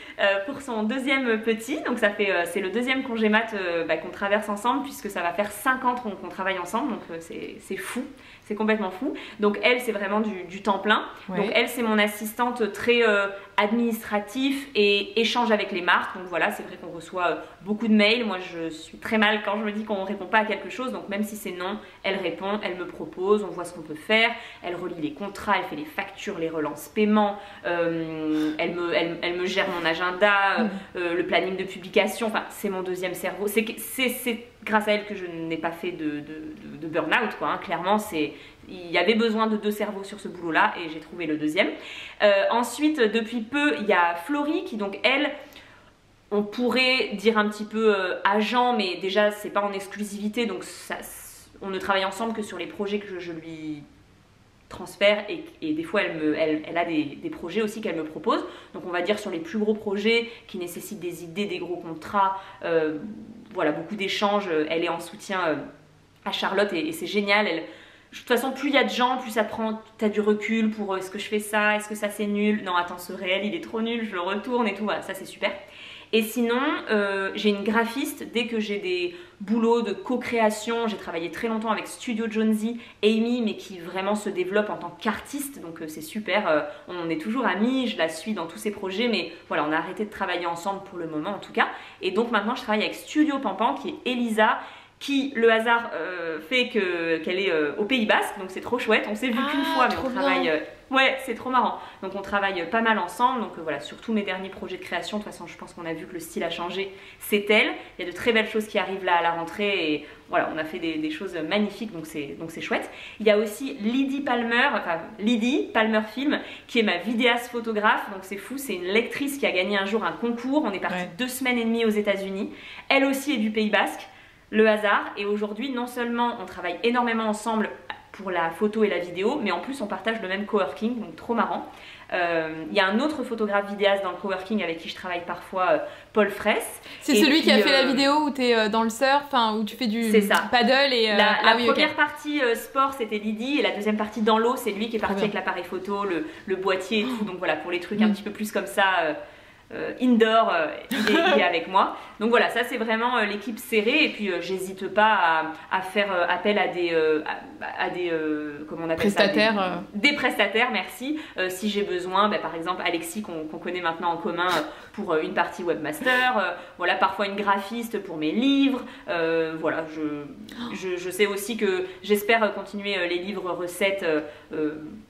pour son deuxième petit. Donc ça fait, c'est le deuxième congé mat qu'on traverse ensemble, puisque ça va faire 5 ans qu'on travaille ensemble. Donc c'est fou. C'est complètement fou. Donc elle, c'est vraiment du temps plein. Donc elle, c'est mon assistante très administratif et échange avec les marques. Donc voilà, c'est vrai qu'on reçoit beaucoup de mails. Moi, je suis très mal quand je me dis qu'on ne répond pas à quelque chose. Donc même si c'est non, elle répond, elle me propose, on voit ce qu'on peut faire. Elle relit les contrats, elle fait les factures, les relances paiement. Elle me gère mon agenda, le planning de publication. Enfin, c'est mon deuxième cerveau. C'est grâce à elle que je n'ai pas fait de burn-out, quoi, hein. Clairement, il y avait besoin de 2 cerveaux sur ce boulot-là et j'ai trouvé le deuxième. Ensuite, depuis peu, il y a Florie qui, donc, elle, on pourrait dire un petit peu agent, mais déjà, c'est pas en exclusivité, donc on ne travaille ensemble que sur les projets que je lui transfère et des fois elle a des projets aussi qu'elle me propose. Donc on va dire sur les plus gros projets qui nécessitent des idées, des gros contrats, voilà, beaucoup d'échanges. Elle est en soutien à Charlotte et c'est génial. De toute façon, plus il y a de gens, plus ça prend, t'as du recul pour est-ce que je fais ça, est-ce que ça c'est nul, non attends, ce réel il est trop nul, je le retourne et tout, voilà, ça c'est super. Et sinon, j'ai une graphiste. Dès que j'ai des boulots de co-création, j'ai travaillé très longtemps avec Studio Jonesy, Amy, mais qui vraiment se développe en tant qu'artiste, donc c'est super. On est toujours amis, je la suis dans tous ses projets, mais voilà, on a arrêté de travailler ensemble pour le moment en tout cas. Et donc maintenant, je travaille avec Studio Pampan, qui est Elisa, qui, le hasard fait qu'elle est au Pays Basque, donc c'est trop chouette. On s'est vu qu'une fois, mais on travaille... ouais, c'est trop marrant. Donc on travaille pas mal ensemble, donc voilà, sur tous mes derniers projets de création, de toute façon je pense qu'on a vu que le style a changé, c'est elle. Il y a de très belles choses qui arrivent là à la rentrée et voilà, on a fait des choses magnifiques, donc c'est chouette. Il y a aussi Lydie Palmer Film, qui est ma vidéaste photographe, donc c'est fou, c'est une lectrice qui a gagné un jour un concours. On est parti 2 semaines et demie aux États-Unis. Elle aussi est du Pays Basque. Le hasard, et aujourd'hui non seulement on travaille énormément ensemble pour la photo et la vidéo, mais en plus on partage le même coworking, donc trop marrant. Il y a un autre photographe vidéaste dans le coworking avec qui je travaille parfois, Paul Fraisse. C'est celui qui a fait la vidéo où tu es dans le surf, où tu fais du paddle et... La première partie sport c'était Lydie et la deuxième partie dans l'eau c'est lui qui est parti avec l'appareil photo, le boîtier et tout, donc voilà, pour les trucs un petit peu plus comme ça... indoor, il est avec moi. Donc voilà, ça c'est vraiment l'équipe serrée. Et puis j'hésite pas à faire appel à des comment on appelle prestataires. Ça, des prestataires, merci. Si j'ai besoin, par exemple Alexis qu'on connaît maintenant en commun pour une partie webmaster, voilà, parfois une graphiste pour mes livres. Voilà, je sais aussi que j'espère continuer les livres recettes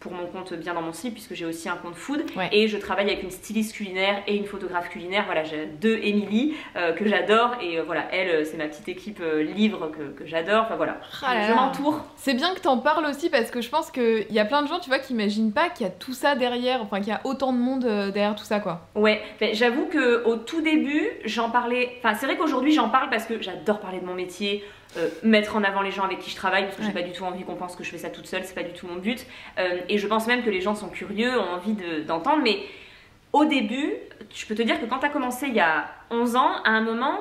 pour mon compte bien dans mon site, puisque j'ai aussi un compte food et je travaille avec une styliste culinaire et une photographe culinaire, voilà, j'ai 2 Émilie que j'adore et voilà, elle c'est ma petite équipe livre que j'adore, enfin voilà, je m'entoure. C'est bien que t'en parles aussi parce que je pense qu'il y a plein de gens, tu vois, qui imaginent pas qu'il y a tout ça derrière, enfin qu'il y a autant de monde derrière tout ça quoi. Ouais, j'avoue qu'au tout début, j'en parlais, enfin c'est vrai qu'aujourd'hui j'en parle parce que j'adore parler de mon métier, mettre en avant les gens avec qui je travaille parce que j'ai pas du tout envie qu'on pense que je fais ça toute seule, c'est pas du tout mon but et je pense même que les gens sont curieux, ont envie d'entendre, mais au début, je peux te dire que quand tu as commencé il y a 11 ans, à un moment,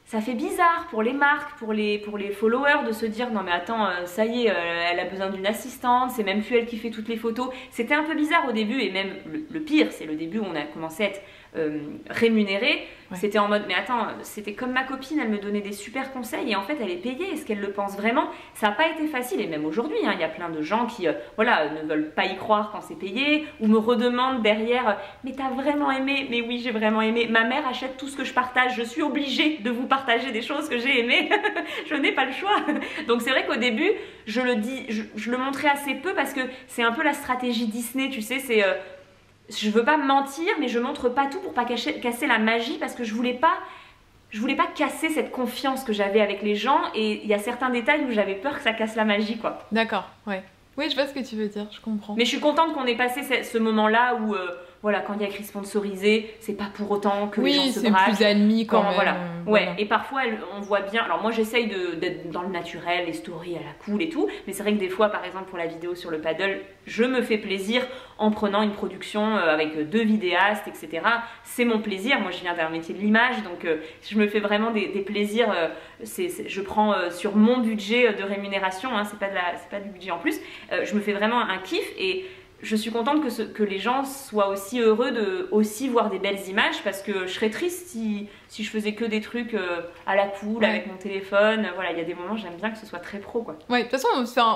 ça fait bizarre pour les marques, pour les followers de se dire non mais attends, ça y est, elle a besoin d'une assistante, c'est même plus elle qui fait toutes les photos. C'était un peu bizarre au début et même le pire, c'est le début où on a commencé à être rémunéré. C'était en mode mais attends, c'était comme ma copine, elle me donnait des super conseils et en fait elle est payée, est-ce qu'elle le pense vraiment? Ça n'a pas été facile et même aujourd'hui, hein, il y a plein de gens qui voilà, ne veulent pas y croire quand c'est payé ou me redemandent derrière mais t'as vraiment aimé? Mais oui, j'ai vraiment aimé. Ma mère achète tout ce que je partage, je suis obligée de vous partager des choses que j'ai aimées. Je n'ai pas le choix. Donc c'est vrai qu'au début, je le montrais assez peu parce que c'est un peu la stratégie Disney, tu sais, c'est je veux pas mentir, mais je montre pas tout pour pas casser la magie parce que je voulais pas casser cette confiance que j'avais avec les gens et il y a certains détails où j'avais peur que ça casse la magie quoi. D'accord, ouais. Oui, je vois ce que tu veux dire, je comprends. Mais je suis contente qu'on ait passé ce moment-là où voilà, quand il y a écrit sponsorisé, c'est pas pour autant que les gens se braquent. Oui, c'est plus admis quand même. Voilà. Ouais, et parfois on voit bien. Alors moi j'essaye d'être dans le naturel, les stories à la cool et tout, mais c'est vrai que des fois, par exemple pour la vidéo sur le paddle, je me fais plaisir en prenant une production avec 2 vidéastes, etc. C'est mon plaisir. Moi je viens d'un métier de l'image, donc je me fais vraiment des plaisirs. Je prends sur mon budget de rémunération, hein, c'est pas du budget en plus. Je me fais vraiment un kiff et je suis contente que les gens soient aussi heureux de aussi voir des belles images parce que je serais triste si je faisais que des trucs à la cool avec mon téléphone. Voilà, il y a des moments j'aime bien que ce soit très pro quoi. Ouais, de toute façon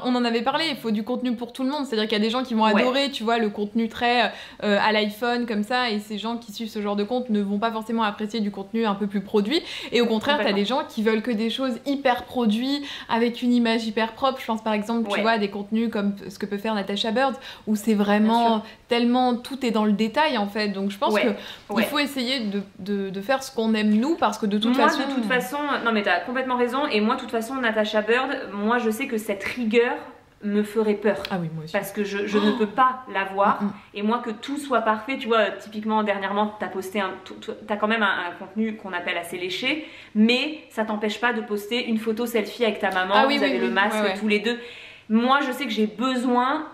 on en avait parlé, il faut du contenu pour tout le monde, c'est-à-dire qu'il y a des gens qui vont adorer, tu vois, le contenu très à l'iPhone comme ça et ces gens qui suivent ce genre de compte ne vont pas forcément apprécier du contenu un peu plus produit et au contraire t'as des gens qui veulent que des choses hyper produits avec une image hyper propre. Je pense par exemple tu vois à des contenus comme ce que peut faire Natasha Bird où c'est vraiment tellement tout est dans le détail en fait, donc je pense que il faut essayer de faire ce qu'on aime nous parce que de toute façon non mais t'as complètement raison et moi de toute façon Natasha Bird, moi je sais que cette rigueur me ferait peur. Ah oui, moi aussi. Parce que je ne peux pas l'avoir et moi que tout soit parfait, tu vois, typiquement dernièrement t'as posté t'as quand même un contenu qu'on appelle assez léché, mais ça t'empêche pas de poster une photo selfie avec ta maman, vous avez le masque tous les deux. Moi je sais que j'ai besoin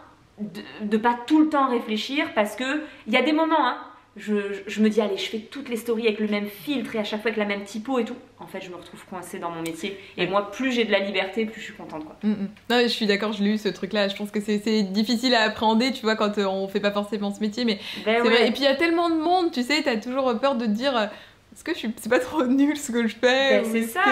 de pas tout le temps réfléchir parce que il y a des moments hein, je me dis allez je fais toutes les stories avec le même filtre et à chaque fois avec la même typo et tout, en fait je me retrouve coincée dans mon métier et moi plus j'ai de la liberté plus je suis contente quoi. Non mais je suis d'accord, je l'ai eu ce truc là, je pense que c'est difficile à appréhender tu vois quand on fait pas forcément ce métier mais c'est vrai. Et puis il y a tellement de monde tu sais, t'as toujours peur de te dire est-ce que c'est pas trop nul ce que je fais c'est ça,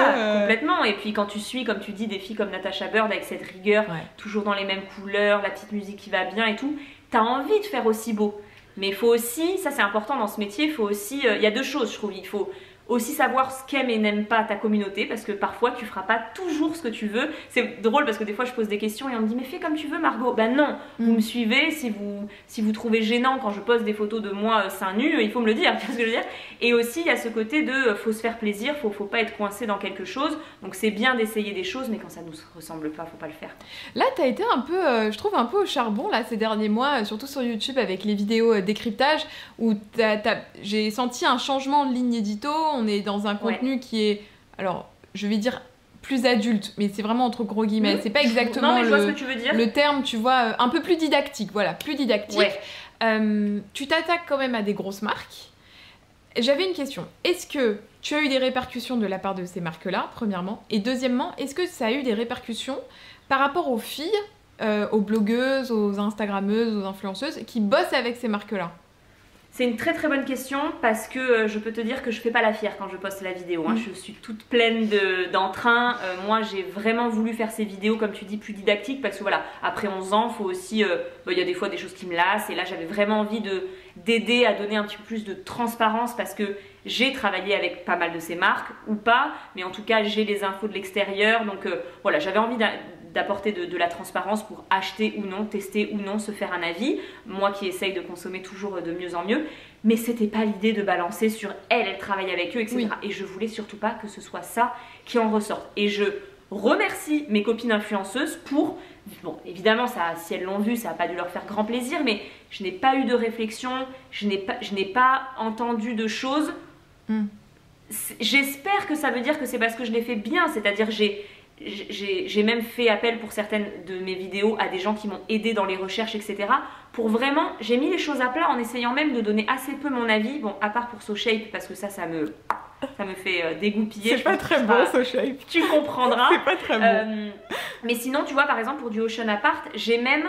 complètement. Et puis quand tu suis, comme tu dis, des filles comme Natasha Bird avec cette rigueur, toujours dans les mêmes couleurs, la petite musique qui va bien et tout, t'as envie de faire aussi beau. Mais il faut aussi, ça c'est important dans ce métier, il faut aussi, il y a 2 choses je trouve, il faut aussi savoir ce qu'aime et n'aime pas ta communauté parce que parfois tu feras pas toujours ce que tu veux. C'est drôle parce que des fois je pose des questions et on me dit mais fais comme tu veux Margot. Ben non, vous me suivez, si vous trouvez gênant quand je poste des photos de moi seins nus, il faut me le dire, tu vois ce que je veux dire. Et aussi il y a ce côté de faut se faire plaisir, faut pas être coincé dans quelque chose. Donc c'est bien d'essayer des choses mais quand ça nous ressemble pas, faut pas le faire. Là t'as été un peu, je trouve un peu au charbon là ces derniers mois, surtout sur YouTube avec les vidéos décryptage où j'ai senti un changement de ligne édito. On est dans un contenu qui est, alors je vais dire plus adulte, mais c'est vraiment entre gros guillemets, c'est pas exactement le terme, tu vois, un peu plus didactique, voilà, plus didactique. Tu t'attaques quand même à des grosses marques. J'avais une question, est-ce que tu as eu des répercussions de la part de ces marques-là, premièrement, et deuxièmement, est-ce que ça a eu des répercussions par rapport aux filles, aux blogueuses, aux instagrammeuses, aux influenceuses qui bossent avec ces marques-là? C'est une très très bonne question parce que je peux te dire que je fais pas la fière quand je poste la vidéo. Hein. Je suis toute pleine d'entrain. Moi j'ai vraiment voulu faire ces vidéos comme tu dis plus didactiques parce que voilà, après 11 ans, faut aussi, y a des fois des choses qui me lassent et là j'avais vraiment envie d'aider à donner un petit peu plus de transparence parce que j'ai travaillé avec pas mal de ces marques ou pas, mais en tout cas j'ai les infos de l'extérieur donc voilà, j'avais envie d'apporter de la transparence pour acheter ou non, tester ou non, se faire un avis. Moi qui essaye de consommer toujours de mieux en mieux. Mais c'était pas l'idée de balancer sur elle travaille avec eux, etc. Oui. Et je voulais surtout pas que ce soit ça qui en ressorte. Et je remercie mes copines influenceuses pour... Bon, évidemment, ça, si elles l'ont vu, ça n'a pas dû leur faire grand plaisir, mais je n'ai pas eu de réflexion, je n'ai pas entendu de choses. J'espère que ça veut dire que c'est parce que je l'ai fait bien, c'est-à-dire j'ai même fait appel pour certaines de mes vidéos à des gens qui m'ont aidé dans les recherches, etc. Pour vraiment, j'ai mis les choses à plat en essayant même de donner assez peu mon avis, bon, à part pour SoShape, parce que ça me fait dégoupiller. C'est pas très bon, SoShape. Tu comprendras. C'est pas très bon. Mais sinon, tu vois, par exemple, pour du Ocean Apart, j'ai même,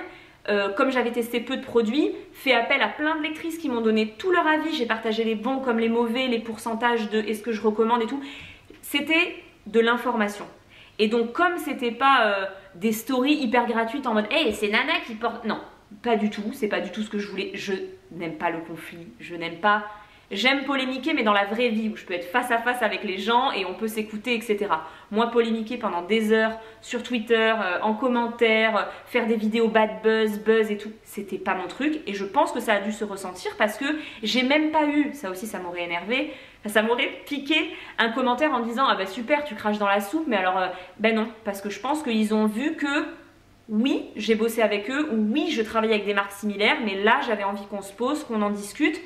comme j'avais testé peu de produits, fait appel à plein de lectrices qui m'ont donné tout leur avis. J'ai partagé les bons comme les mauvais, les pourcentages de est-ce que je recommande et tout. C'était de l'information. Et donc, comme c'était pas des stories hyper gratuites en mode « Hey, c'est Nana qui porte... » Non, pas du tout. C'est pas du tout ce que je voulais. Je n'aime pas le conflit. Je n'aime pas... J'aime polémiquer, mais dans la vraie vie, où je peux être face à face avec les gens et on peut s'écouter, etc. Moi, polémiquer pendant des heures sur Twitter, en commentaire, faire des vidéos bad buzz et tout, c'était pas mon truc. Et je pense que ça a dû se ressentir parce que j'ai même pas eu, ça aussi ça m'aurait énervé, ça m'aurait piqué un commentaire en disant « Ah bah super, tu craches dans la soupe », mais alors, ben non, parce que je pense qu'ils ont vu que oui, j'ai bossé avec eux, ou oui, je travaille avec des marques similaires, mais là, j'avais envie qu'on se pose, qu'on en discute.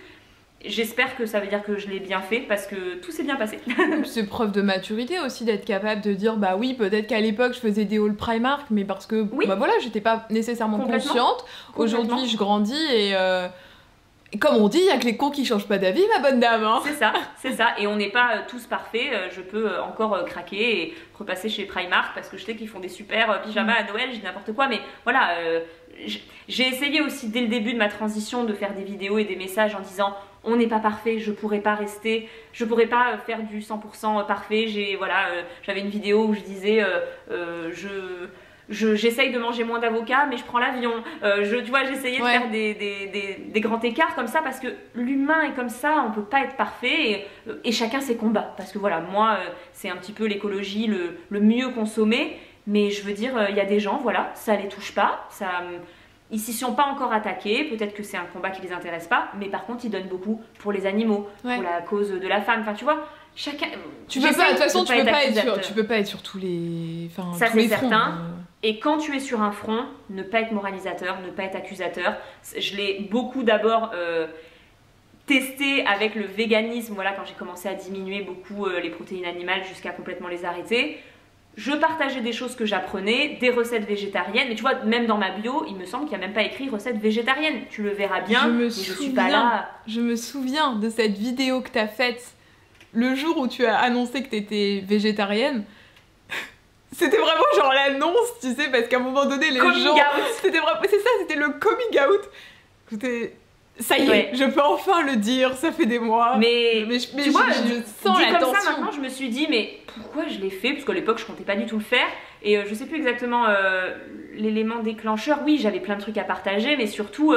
J'espère que ça veut dire que je l'ai bien fait parce que tout s'est bien passé. C'est preuve de maturité aussi d'être capable de dire bah oui, peut-être qu'à l'époque je faisais des hauls Primark, mais parce que oui. Bah voilà, j'étais pas nécessairement consciente. Aujourd'hui, je grandis et comme on dit, il y a que les cons qui changent pas d'avis, ma bonne dame. Hein. C'est ça. Et on n'est pas tous parfaits. Je peux encore craquer et repasser chez Primark parce que je sais qu'ils font des super pyjamas à Noël, je dis n'importe quoi, mais voilà. J'ai essayé aussi dès le début de ma transition de faire des vidéos et des messages en disant on n'est pas parfait, je pourrais pas rester, je pourrais pas faire du 100% parfait. J'avais une vidéo où je disais j'essaye de manger moins d'avocats mais je prends l'avion. Tu vois, j'essayais de faire des grands écarts comme ça parce que l'humain est comme ça, on peut pas être parfait et chacun ses combats. Parce que voilà, moi c'est un petit peu l'écologie, le mieux consommer. Mais je veux dire, il y a des gens, voilà, ça les touche pas, ils s'y sont pas encore attaqués, peut-être que c'est un combat qui les intéresse pas, mais par contre ils donnent beaucoup pour les animaux, pour la cause de la femme, enfin tu vois, chacun... Tu peux pas, de toute façon tu peux pas être sur tous les... Enfin, ça c'est certain, et quand tu es sur un front, ne pas être moralisateur, ne pas être accusateur, je l'ai beaucoup d'abord... testé avec le véganisme, voilà, quand j'ai commencé à diminuer beaucoup les protéines animales jusqu'à complètement les arrêter. Je partageais des choses que j'apprenais, des recettes végétariennes, mais tu vois, même dans ma bio, il me semble qu'il n'y a même pas écrit recettes végétariennes. Tu le verras bien, mais je suis pas là. Je me souviens de cette vidéo que tu as faite le jour où tu as annoncé que tu étais végétarienne. C'était vraiment genre l'annonce, tu sais, parce qu'à un moment donné, les gens... C'était vraiment... C'est ça, c'était le coming out. C'était... Ça y est, je peux enfin le dire, ça fait des mois. Mais tu vois, je sens la tension. Comme ça, maintenant, je me suis dit, mais pourquoi je l'ai fait? Parce qu'à l'époque, je comptais pas du tout le faire. Et je sais plus exactement l'élément déclencheur. Oui, j'avais plein de trucs à partager, mais surtout,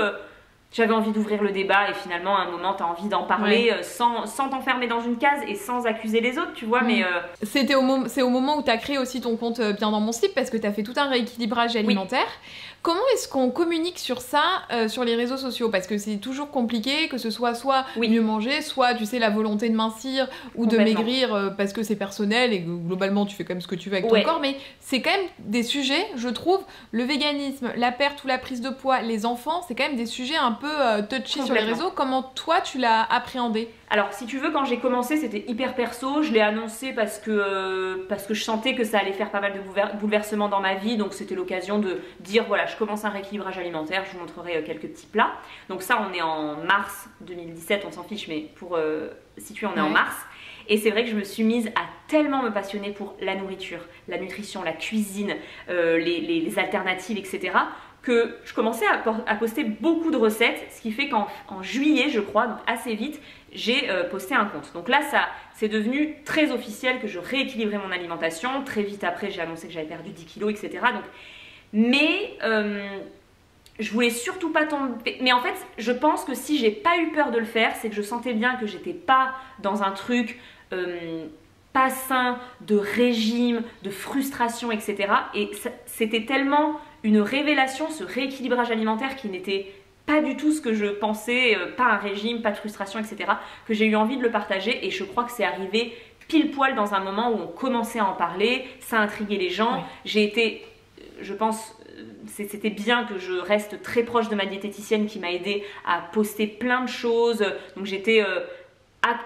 j'avais envie d'ouvrir le débat. Et finalement, à un moment, t'as envie d'en parler sans t'enfermer dans une case et sans accuser les autres, tu vois. Mais c'est au moment où t'as créé aussi ton compte Bien dans mon slip, parce que t'as fait tout un rééquilibrage alimentaire. Comment est-ce qu'on communique sur ça sur les réseaux sociaux? Parce que c'est toujours compliqué, que ce soit mieux manger, soit tu sais la volonté de mincir ou de maigrir parce que c'est personnel et globalement tu fais quand même ce que tu veux avec ton corps, mais c'est quand même des sujets, je trouve, le véganisme, la perte ou la prise de poids, les enfants, c'est quand même des sujets un peu touchy sur les réseaux. Comment toi tu l'as appréhendé? Alors si tu veux, quand j'ai commencé c'était hyper perso, je l'ai annoncé parce que je sentais que ça allait faire pas mal de bouleversements dans ma vie, donc c'était l'occasion de dire voilà, je commence un rééquilibrage alimentaire, je vous montrerai quelques petits plats. Donc ça on est en mars 2017, on s'en fiche, mais pour situer on est en mars. Et c'est vrai que je me suis mise à tellement me passionner pour la nourriture, la nutrition, la cuisine, les alternatives, etc. que je commençais à poster beaucoup de recettes, ce qui fait qu'en juillet, je crois, donc assez vite, j'ai posté un compte. Donc là, ça c'est devenu très officiel que je rééquilibrais mon alimentation. Très vite après, j'ai annoncé que j'avais perdu 10 kilos, etc. Donc, mais je voulais surtout pas tomber... Mais en fait, je pense que si j'ai pas eu peur de le faire, c'est que je sentais bien que j'étais pas dans un truc... pas sain, de régime, de frustration, etc. Et c'était tellement une révélation, ce rééquilibrage alimentaire qui n'était pas du tout ce que je pensais, pas un régime, pas de frustration, etc. que j'ai eu envie de le partager et je crois que c'est arrivé pile poil dans un moment où on commençait à en parler, ça a intrigué les gens. Oui. J'ai été, je pense, c'était bien que je reste très proche de ma diététicienne qui m'a aidée à poster plein de choses. Donc j'étais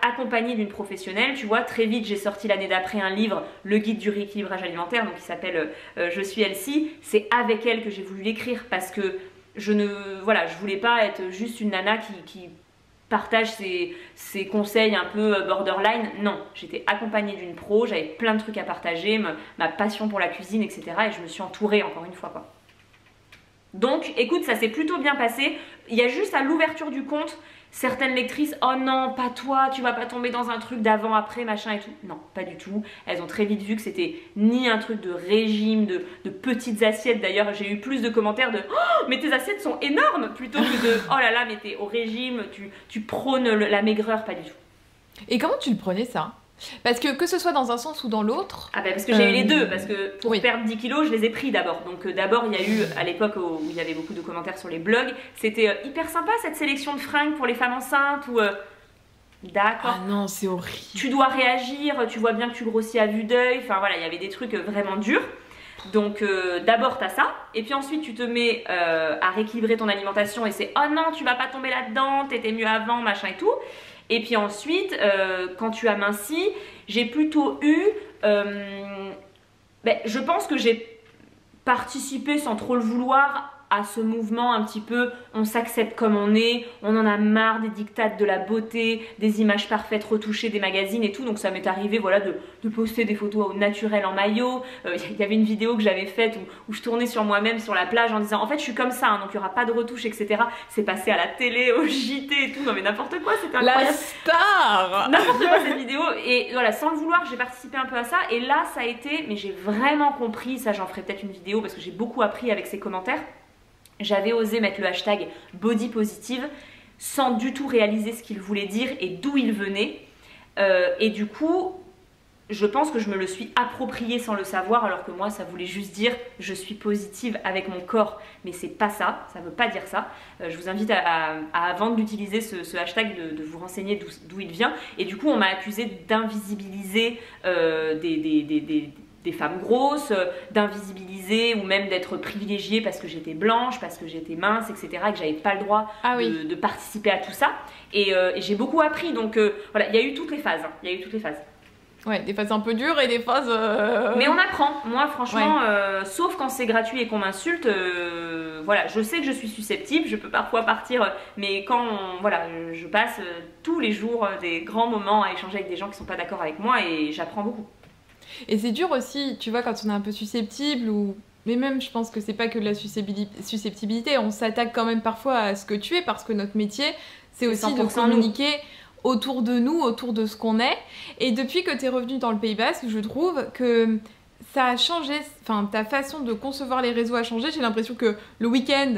accompagnée d'une professionnelle, tu vois. Très vite, j'ai sorti l'année d'après un livre, Le guide du rééquilibrage alimentaire, donc qui s'appelle Je suis Elsie. C'est avec elle que j'ai voulu l'écrire parce que je voulais pas être juste une nana qui partage ses conseils un peu borderline. Non, j'étais accompagnée d'une pro, j'avais plein de trucs à partager, ma passion pour la cuisine, etc. Et je me suis entourée encore une fois, quoi. Donc, écoute, ça s'est plutôt bien passé. Il y a juste à l'ouverture du compte, certaines lectrices, oh non, pas toi, tu vas pas tomber dans un truc d'avant, après, machin et tout. Non, pas du tout. Elles ont très vite vu que c'était ni un truc de régime, de petites assiettes. D'ailleurs, j'ai eu plus de commentaires de oh, mais tes assiettes sont énormes plutôt que de oh là là, mais t'es au régime, tu prônes la maigreur, pas du tout. Et comment tu le prenais ça ? Parce que ce soit dans un sens ou dans l'autre. Ah ben parce que j'ai eu les deux, parce que pour perdre 10 kilos, je les ai pris d'abord. Donc d'abord, il y a eu, à l'époque où il y avait beaucoup de commentaires sur les blogs, c'était hyper sympa cette sélection de fringues pour les femmes enceintes ou... D'accord. Ah non, c'est horrible. Tu dois réagir, tu vois bien que tu grossis à vue d'œil. Enfin voilà, il y avait des trucs vraiment durs. Donc d'abord t'as ça, et puis ensuite tu te mets à rééquilibrer ton alimentation et c'est oh non, tu vas pas tomber là-dedans, t'étais mieux avant, machin et tout. Et puis ensuite, quand tu amincis, j'ai plutôt eu... je pense que j'ai participé sans trop le vouloir à ce mouvement un petit peu, on s'accepte comme on est, on en a marre des dictates de la beauté, des images parfaites retouchées des magazines et tout. Donc ça m'est arrivé voilà, de poster des photos au naturel en maillot. Il y avait une vidéo que j'avais faite où je tournais sur moi-même sur la plage en disant en fait je suis comme ça, hein, donc il n'y aura pas de retouche, etc. C'est passé à la télé, au JT et tout. Non mais n'importe quoi, c'était incroyable. La star. N'importe quoi cette vidéo. Et voilà, sans le vouloir, j'ai participé un peu à ça. Et là, ça a été, mais j'ai vraiment compris, ça j'en ferai peut-être une vidéo parce que j'ai beaucoup appris avec ces commentaires. J'avais osé mettre le hashtag body positive sans du tout réaliser ce qu'il voulait dire et d'où il venait. Et du coup, je pense que je me le suis approprié sans le savoir, alors que moi, ça voulait juste dire je suis positive avec mon corps. Mais c'est pas ça, ça veut pas dire ça. Je vous invite avant d'utiliser ce hashtag, de vous renseigner d'où il vient. Et du coup, on m'a accusé d'invisibiliser des femmes grosses, d'invisibiliser ou même d'être privilégiée parce que j'étais blanche, parce que j'étais mince, etc. et que j'avais pas le droit de participer à tout ça. Et j'ai beaucoup appris, donc voilà, il y a eu toutes les phases. Il y a eu toutes les phases. Ouais, des phases un peu dures et des phases... Mais on apprend. Moi, franchement, sauf quand c'est gratuit et qu'on m'insulte, voilà, je sais que je suis susceptible, je peux parfois partir, mais quand voilà, je passe tous les jours des grands moments à échanger avec des gens qui sont pas d'accord avec moi et j'apprends beaucoup. Et c'est dur aussi, tu vois, quand on est un peu susceptible ou... Mais même, je pense que c'est pas que de la susceptibilité, on s'attaque quand même parfois à ce que tu es parce que notre métier, c'est aussi de communiquer autour de nous, autour de ce qu'on est. Et depuis que tu es revenue dans le Pays Basque, je trouve que ça a changé, enfin, ta façon de concevoir les réseaux a changé. J'ai l'impression que le week-end,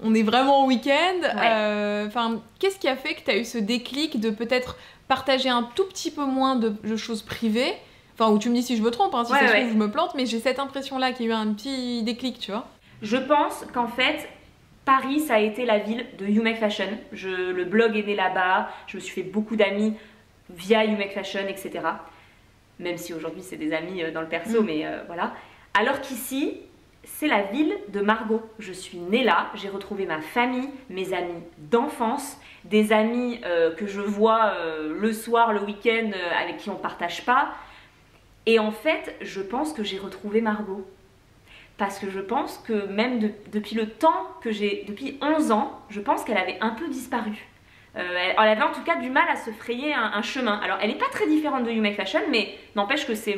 on est vraiment au week-end. Enfin, qu'est-ce qui a fait que tu as eu ce déclic de peut-être partager un tout petit peu moins de choses privées? Enfin, où tu me dis si je me trompe, hein, si ça se trouve, je me plante, mais j'ai cette impression-là qu'il y a eu un petit déclic, tu vois. Je pense qu'en fait, Paris, ça a été la ville de You Make Fashion. Le blog est né là-bas, je me suis fait beaucoup d'amis via You Make Fashion, etc. Même si aujourd'hui, c'est des amis dans le perso, mais voilà. Alors qu'ici, c'est la ville de Margot. Je suis née là, j'ai retrouvé ma famille, mes amis d'enfance, des amis que je vois le soir, le week-end, avec qui on ne partage pas. Et en fait, je pense que j'ai retrouvé Margot. Parce que je pense que même depuis le temps que j'ai, depuis 11 ans, je pense qu'elle avait un peu disparu. Elle avait en tout cas du mal à se frayer un chemin. Alors, elle n'est pas très différente de You Make Fashion, mais n'empêche que c'est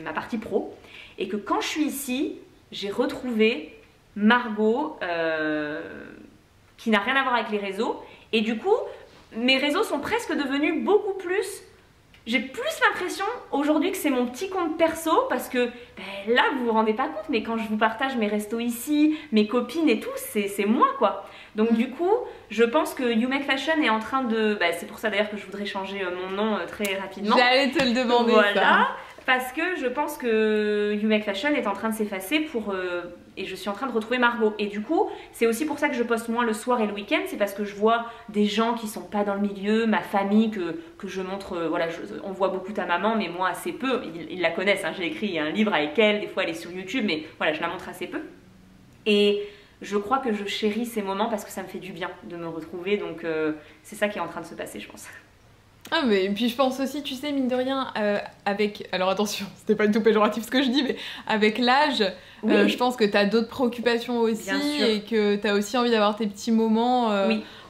ma partie pro. Et que quand je suis ici, j'ai retrouvé Margot, qui n'a rien à voir avec les réseaux. Et du coup, mes réseaux sont presque devenus beaucoup plus... j'ai plus l'impression aujourd'hui que c'est mon petit compte perso parce que là vous vous rendez pas compte, mais quand je vous partage mes restos ici, mes copines et tout, c'est moi quoi. Donc du coup, je pense que You Make Fashion est en train de... c'est pour ça d'ailleurs que je voudrais changer mon nom très rapidement. J'allais te le demander ça. Parce que je pense que You Make Fashion est en train de s'effacer et je suis en train de retrouver Margot. Et du coup, c'est aussi pour ça que je poste moins le soir et le week-end, c'est parce que je vois des gens qui sont pas dans le milieu, ma famille que je montre, voilà, on voit beaucoup ta maman, mais moi assez peu, ils la connaissent, hein, j'ai écrit un livre avec elle, des fois elle est sur YouTube, mais voilà, je la montre assez peu. Et je crois que je chéris ces moments parce que ça me fait du bien de me retrouver, donc c'est ça qui est en train de se passer, je pense. Ah mais puis je pense aussi, tu sais, mine de rien, alors attention, c'était pas du tout péjoratif ce que je dis, mais avec l'âge, je pense que t'as d'autres préoccupations aussi et que t'as aussi envie d'avoir tes petits moments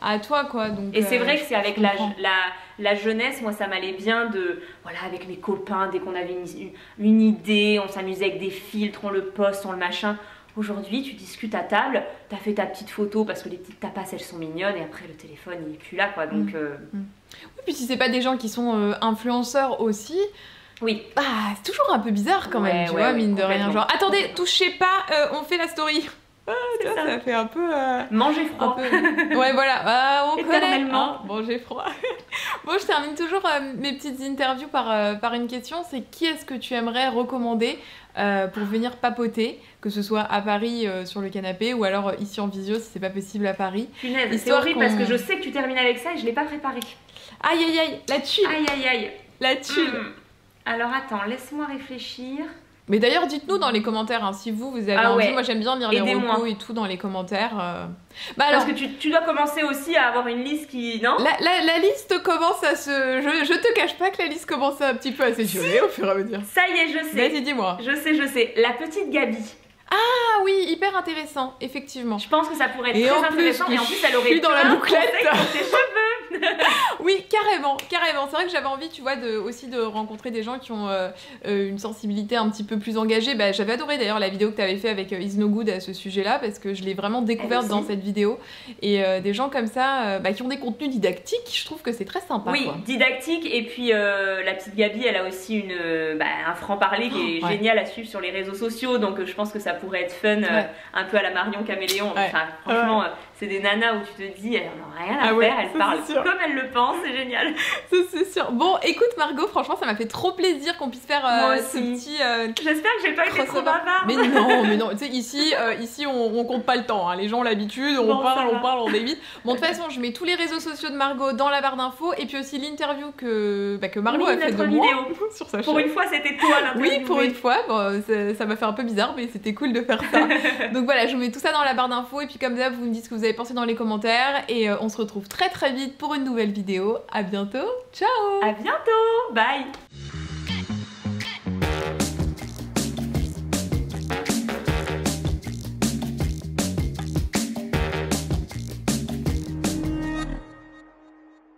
à toi, quoi. Donc, et c'est vrai que c'est avec l'âge, la jeunesse, moi ça m'allait bien voilà, avec mes copains, dès qu'on avait une idée, on s'amusait avec des filtres, on le poste, on le machin. Aujourd'hui, tu discutes à table, t'as fait ta petite photo parce que les petites tapas elles sont mignonnes et après le téléphone il est plus là quoi. Donc, Oui, puis si c'est pas des gens qui sont influenceurs aussi, c'est toujours un peu bizarre quand même, tu vois, mine de rien. Genre, attendez, touchez pas, on fait la story. Tu vois, ça fait un peu. Manger froid. Ouais, voilà, on connaît. Manger froid. Bon, je termine toujours mes petites interviews par une question, c'est qui est-ce que tu aimerais recommander pour venir papoter, que ce soit à Paris sur le canapé ou alors ici en visio si c'est pas possible à Paris. Punaise, c'est horrible parce que je sais que tu termines avec ça et je l'ai pas préparé. Aïe aïe aïe, la tuile. Aïe aïe aïe. La tuile. Alors attends, laisse-moi réfléchir. Mais d'ailleurs, dites-nous dans les commentaires hein, si vous avez envie. Moi, j'aime bien lire les recos et tout dans les commentaires. Alors... Parce que tu dois commencer aussi à avoir une liste qui... Non, la liste commence à se... Je te cache pas que la liste commence un petit peu à s'étirer au fur et à mesure. Ça y est, je sais. Vas-y, dis-moi. Je sais. La petite Gabi. Ah oui, hyper intéressant, effectivement. Je pense que ça pourrait être très intéressant. Et en plus, elle aurait dans la bouclette. Tes cheveux. Oui, carrément. C'est vrai que j'avais envie, tu vois, aussi de rencontrer des gens qui ont une sensibilité un petit peu plus engagée. J'avais adoré d'ailleurs la vidéo que tu avais fait avec Is No Good à ce sujet-là, parce que je l'ai vraiment découverte dans cette vidéo. Et des gens comme ça, qui ont des contenus didactiques, je trouve que c'est très sympa. Oui, didactique. Et puis la petite Gabi, elle a aussi un franc-parler qui est génial à suivre sur les réseaux sociaux. Donc je pense que ça pourrait être fun, un peu à la Marion Caméléon. Enfin, franchement, c'est des nanas où tu te dis, elle n'en a rien à faire, elle parle comme elle le pense, c'est génial. Ça, c'est sûr. Bon, écoute Margot, franchement, ça m'a fait trop plaisir qu'on puisse faire ce petit... J'espère que j'ai pas été trop bavarde. Mais non, tu sais, ici on compte pas le temps, hein. Les gens ont l'habitude, on parle, on évite. Bon, de toute façon, je mets tous les réseaux sociaux de Margot dans la barre d'infos, et puis aussi l'interview que Margot a fait de moi sur sa chaîne. Pour une fois, c'était toi l'interview. Oui, pour une fois, bon, ça m'a fait un peu bizarre, mais c'était cool de faire ça. Donc voilà, je vous mets tout ça dans la barre d'infos, et puis comme d'hab, vous me dites ce que vous avez pensé dans les commentaires, et on se retrouve très très vite pour une nouvelle vidéo. À bientôt, ciao. À bientôt, bye.